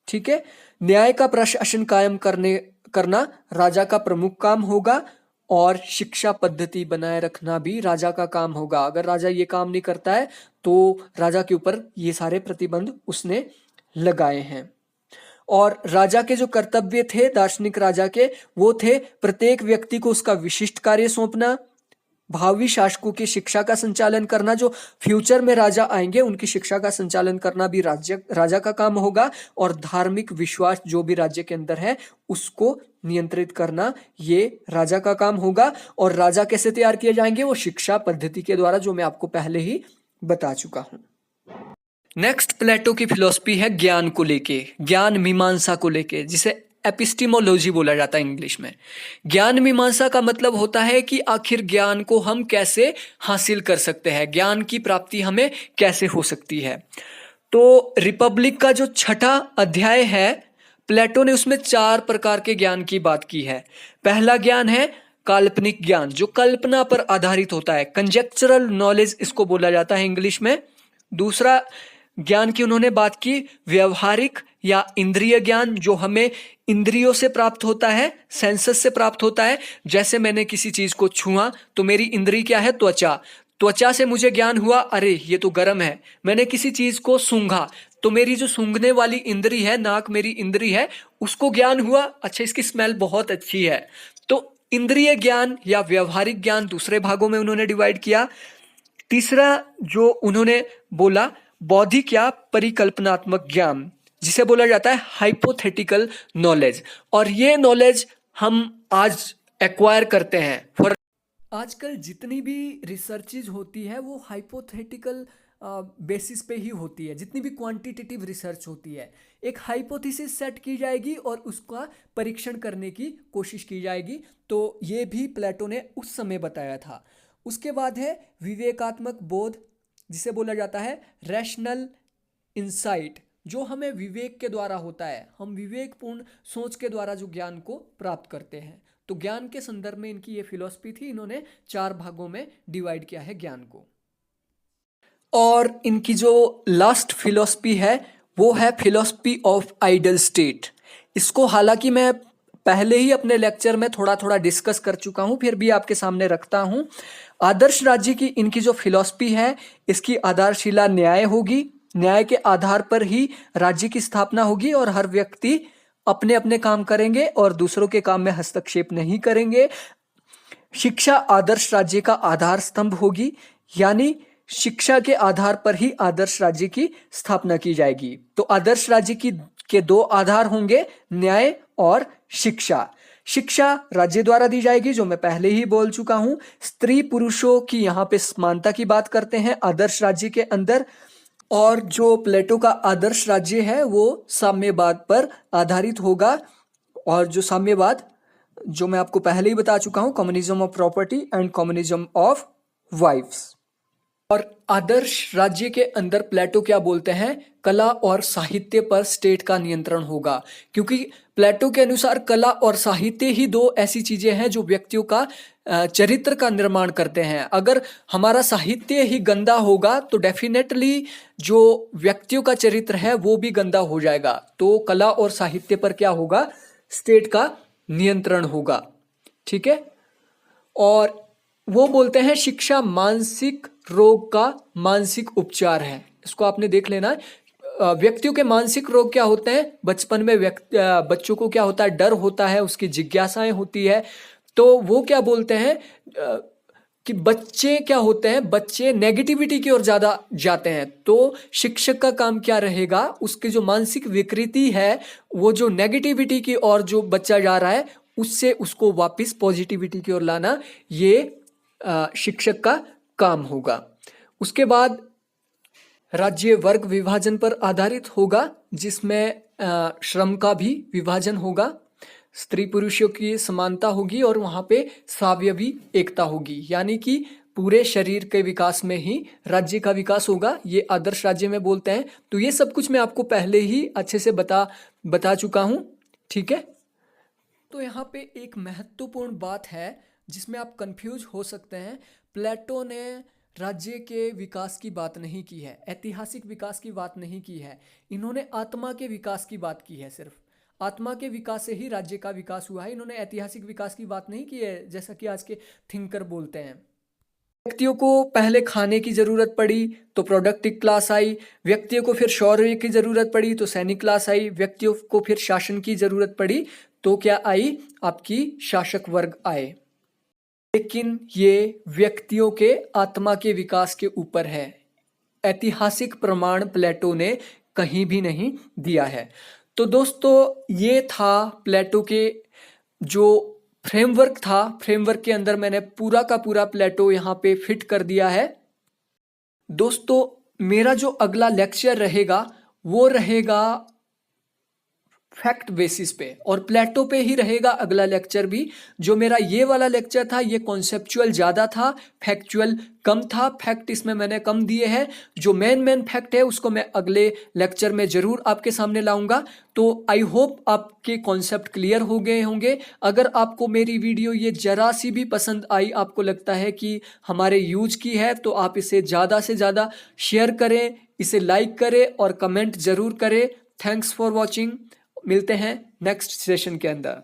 ठीक है, न्याय का प्रशासन कायम करना राजा का प्रमुख काम होगा, और शिक्षा पद्धति बनाए रखना भी राजा का काम होगा। अगर राजा ये काम नहीं करता है तो राजा के ऊपर ये सारे प्रतिबंध उसने लगाए हैं। और राजा के जो कर्तव्य थे दार्शनिक राजा के, वो थे प्रत्येक व्यक्ति को उसका विशिष्ट कार्य सौंपना, भावी शासकों की शिक्षा का संचालन करना, जो फ्यूचर में राजा आएंगे उनकी शिक्षा का संचालन करना भी राजा का काम होगा, और धार्मिक विश्वास जो भी राज्य के अंदर है उसको नियंत्रित करना ये राजा का काम होगा। और राजा कैसे तैयार किए जाएंगे? वो शिक्षा पद्धति के द्वारा, जो मैं आपको पहले ही बता चुका हूं। नेक्स्ट प्लेटो की फिलॉसफी है ज्ञान को लेके, ज्ञान मीमांसा को लेके, जिसे एपिस्टिमोलॉजी बोला जाता है इंग्लिश में। ज्ञान मीमांसा का मतलब होता है कि आखिर ज्ञान को हम कैसे हासिल कर सकते हैं, ज्ञान की प्राप्ति हमें कैसे हो सकती है। तो रिपब्लिक का जो 6वां अध्याय है, प्लेटो ने उसमें 4 प्रकार के ज्ञान की बात की है। पहला ज्ञान है काल्पनिक ज्ञान, जो कल्पना पर आधारित होता है, कंजेक्चुरल नॉलेज इसको बोला जाता है इंग्लिश में। दूसरा ज्ञान की उन्होंने बात की व्यवहारिक या इंद्रिय ज्ञान, जो हमें इंद्रियों से प्राप्त होता है, सेंसस से प्राप्त होता है। जैसे मैंने किसी चीज को छुआ तो मेरी इंद्री क्या है? त्वचा। त्वचा से मुझे ज्ञान हुआ अरे ये तो गर्म है। मैंने किसी चीज को सूंघा तो मेरी जो सूंघने वाली इंद्री है, नाक मेरी इंद्री है, उसको ज्ञान हुआ अच्छा इसकी स्मेल बहुत अच्छी है। तो इंद्रिय ज्ञान या व्यवहारिक ज्ञान दूसरे भागों में उन्होंने डिवाइड किया। तीसरा जो उन्होंने बोला बौद्धिक या परिकल्पनात्मक ज्ञान, जिसे बोला जाता है हाइपोथेटिकल नॉलेज। और ये नॉलेज हम आज एक्वायर करते हैं। फॉर आजकल जितनी भी रिसर्चेज होती है वो हाइपोथेटिकल बेसिस पे ही होती है। जितनी भी क्वांटिटेटिव रिसर्च होती है, एक हाइपोथेसिस सेट की जाएगी और उसका परीक्षण करने की कोशिश की जाएगी। तो ये भी प्लेटो ने उस समय बताया था। उसके बाद है विवेकात्मक बोध, जिसे बोला जाता है रैशनल इंसाइट। जो हमें विवेक के द्वारा होता है, हम विवेकपूर्ण सोच के द्वारा जो ज्ञान को प्राप्त करते हैं। तो ज्ञान के संदर्भ में इनकी ये फिलॉसफी थी, इन्होंने 4 भागों में डिवाइड किया है ज्ञान को। और इनकी जो लास्ट फिलॉसफी है वो है फिलॉसफी ऑफ आइडल स्टेट। इसको हालांकि मैं पहले ही अपने लेक्चर में थोड़ा थोड़ा डिस्कस कर चुका हूं, फिर भी आपके सामने रखता हूं। आदर्श राज्य की इनकी जो फिलॉसफी है, इसकी आधारशिला न्याय होगी। न्याय के आधार पर ही राज्य की स्थापना होगी और हर व्यक्ति अपने अपने काम करेंगे और दूसरों के काम में हस्तक्षेप नहीं करेंगे। शिक्षा आदर्श राज्य का आधार स्तंभ होगी, यानी शिक्षा के आधार पर ही आदर्श राज्य की स्थापना की जाएगी। तो आदर्श राज्य के 2 आधार होंगे, न्याय और शिक्षा। शिक्षा राज्य द्वारा दी जाएगी, जो मैं पहले ही बोल चुका हूं। स्त्री पुरुषों की यहाँ पे समानता की बात करते हैं आदर्श राज्य के अंदर। और जो प्लेटो का आदर्श राज्य है वो साम्यवाद पर आधारित होगा। और जो साम्यवाद, जो मैं आपको पहले ही बता चुका हूं, communism of property and communism of wifes. और आदर्श राज्य के अंदर प्लेटो क्या बोलते हैं, कला और साहित्य पर स्टेट का नियंत्रण होगा। क्योंकि प्लेटो के अनुसार कला और साहित्य ही 2 ऐसी चीजें हैं जो व्यक्तियों का चरित्र का निर्माण करते हैं। अगर हमारा साहित्य ही गंदा होगा तो डेफिनेटली जो व्यक्तियों का चरित्र है वो भी गंदा हो जाएगा। तो कला और साहित्य पर क्या होगा, स्टेट का नियंत्रण होगा। ठीक है। और वो बोलते हैं शिक्षा मानसिक रोग का मानसिक उपचार है। इसको आपने देख लेना। व्यक्तियों के मानसिक रोग क्या होते हैं, बचपन में बच्चों को क्या होता है, डर होता है, उसकी जिज्ञासाएं होती है। तो वो क्या बोलते हैं कि बच्चे क्या होते हैं, बच्चे नेगेटिविटी की ओर ज्यादा जाते हैं। तो शिक्षक का काम क्या रहेगा, उसकी जो मानसिक विकृति है, वो जो नेगेटिविटी की ओर जो बच्चा जा रहा है, उससे उसको वापस पॉजिटिविटी की ओर लाना, ये शिक्षक का काम होगा। उसके बाद राज्य वर्ग विभाजन पर आधारित होगा, जिसमें श्रम का भी विभाजन होगा। स्त्री पुरुषों की समानता होगी और वहां पे सावयवी एकता होगी, यानी कि पूरे शरीर के विकास में ही राज्य का विकास होगा। ये आदर्श राज्य में बोलते हैं। तो ये सब कुछ मैं आपको पहले ही अच्छे से बता चुका हूं। ठीक है। तो यहाँ पे एक महत्वपूर्ण बात है जिसमें आप कंफ्यूज हो सकते हैं। प्लेटो ने राज्य के विकास की बात नहीं की है, ऐतिहासिक विकास की बात नहीं की है। इन्होंने आत्मा के विकास की बात की है। सिर्फ आत्मा के विकास से ही राज्य का विकास हुआ है। इन्होंने ऐतिहासिक विकास की बात नहीं की है, जैसा कि आज के थिंकर बोलते हैं। व्यक्तियों को पहले खाने की जरूरत पड़ी तो प्रोडक्टिव क्लास आई, व्यक्तियों को फिर शौर्य की जरूरत पड़ी तो सैनिक क्लास आई, व्यक्तियों को फिर शासन की जरूरत पड़ी तो क्या आई, आपकी शासक वर्ग आए। लेकिन ये व्यक्तियों के आत्मा के विकास के ऊपर है। ऐतिहासिक प्रमाण प्लेटो ने कहीं भी नहीं दिया है। तो दोस्तों ये था प्लेटो के जो फ्रेमवर्क था। फ्रेमवर्क के अंदर मैंने पूरा का पूरा प्लेटो यहाँ पे फिट कर दिया है। दोस्तों मेरा जो अगला लेक्चर रहेगा वो रहेगा फैक्ट बेसिस पे, और प्लेटो पे ही रहेगा अगला लेक्चर भी। जो मेरा ये वाला लेक्चर था ये कॉन्सेप्चुअल ज़्यादा था, फैक्चुअल कम था। फैक्ट इसमें मैंने कम दिए हैं। जो मेन फैक्ट है उसको मैं अगले लेक्चर में ज़रूर आपके सामने लाऊंगा। तो आई होप आपके कॉन्सेप्ट क्लियर हो गए होंगे। अगर आपको मेरी वीडियो ये जरा सी भी पसंद आई, आपको लगता है कि हमारे यूज की है, तो आप इसे ज़्यादा से ज़्यादा शेयर करें, इसे लाइक करें और कमेंट ज़रूर करें। Thanks for watching. मिलते हैं नेक्स्ट सेशन के अंदर।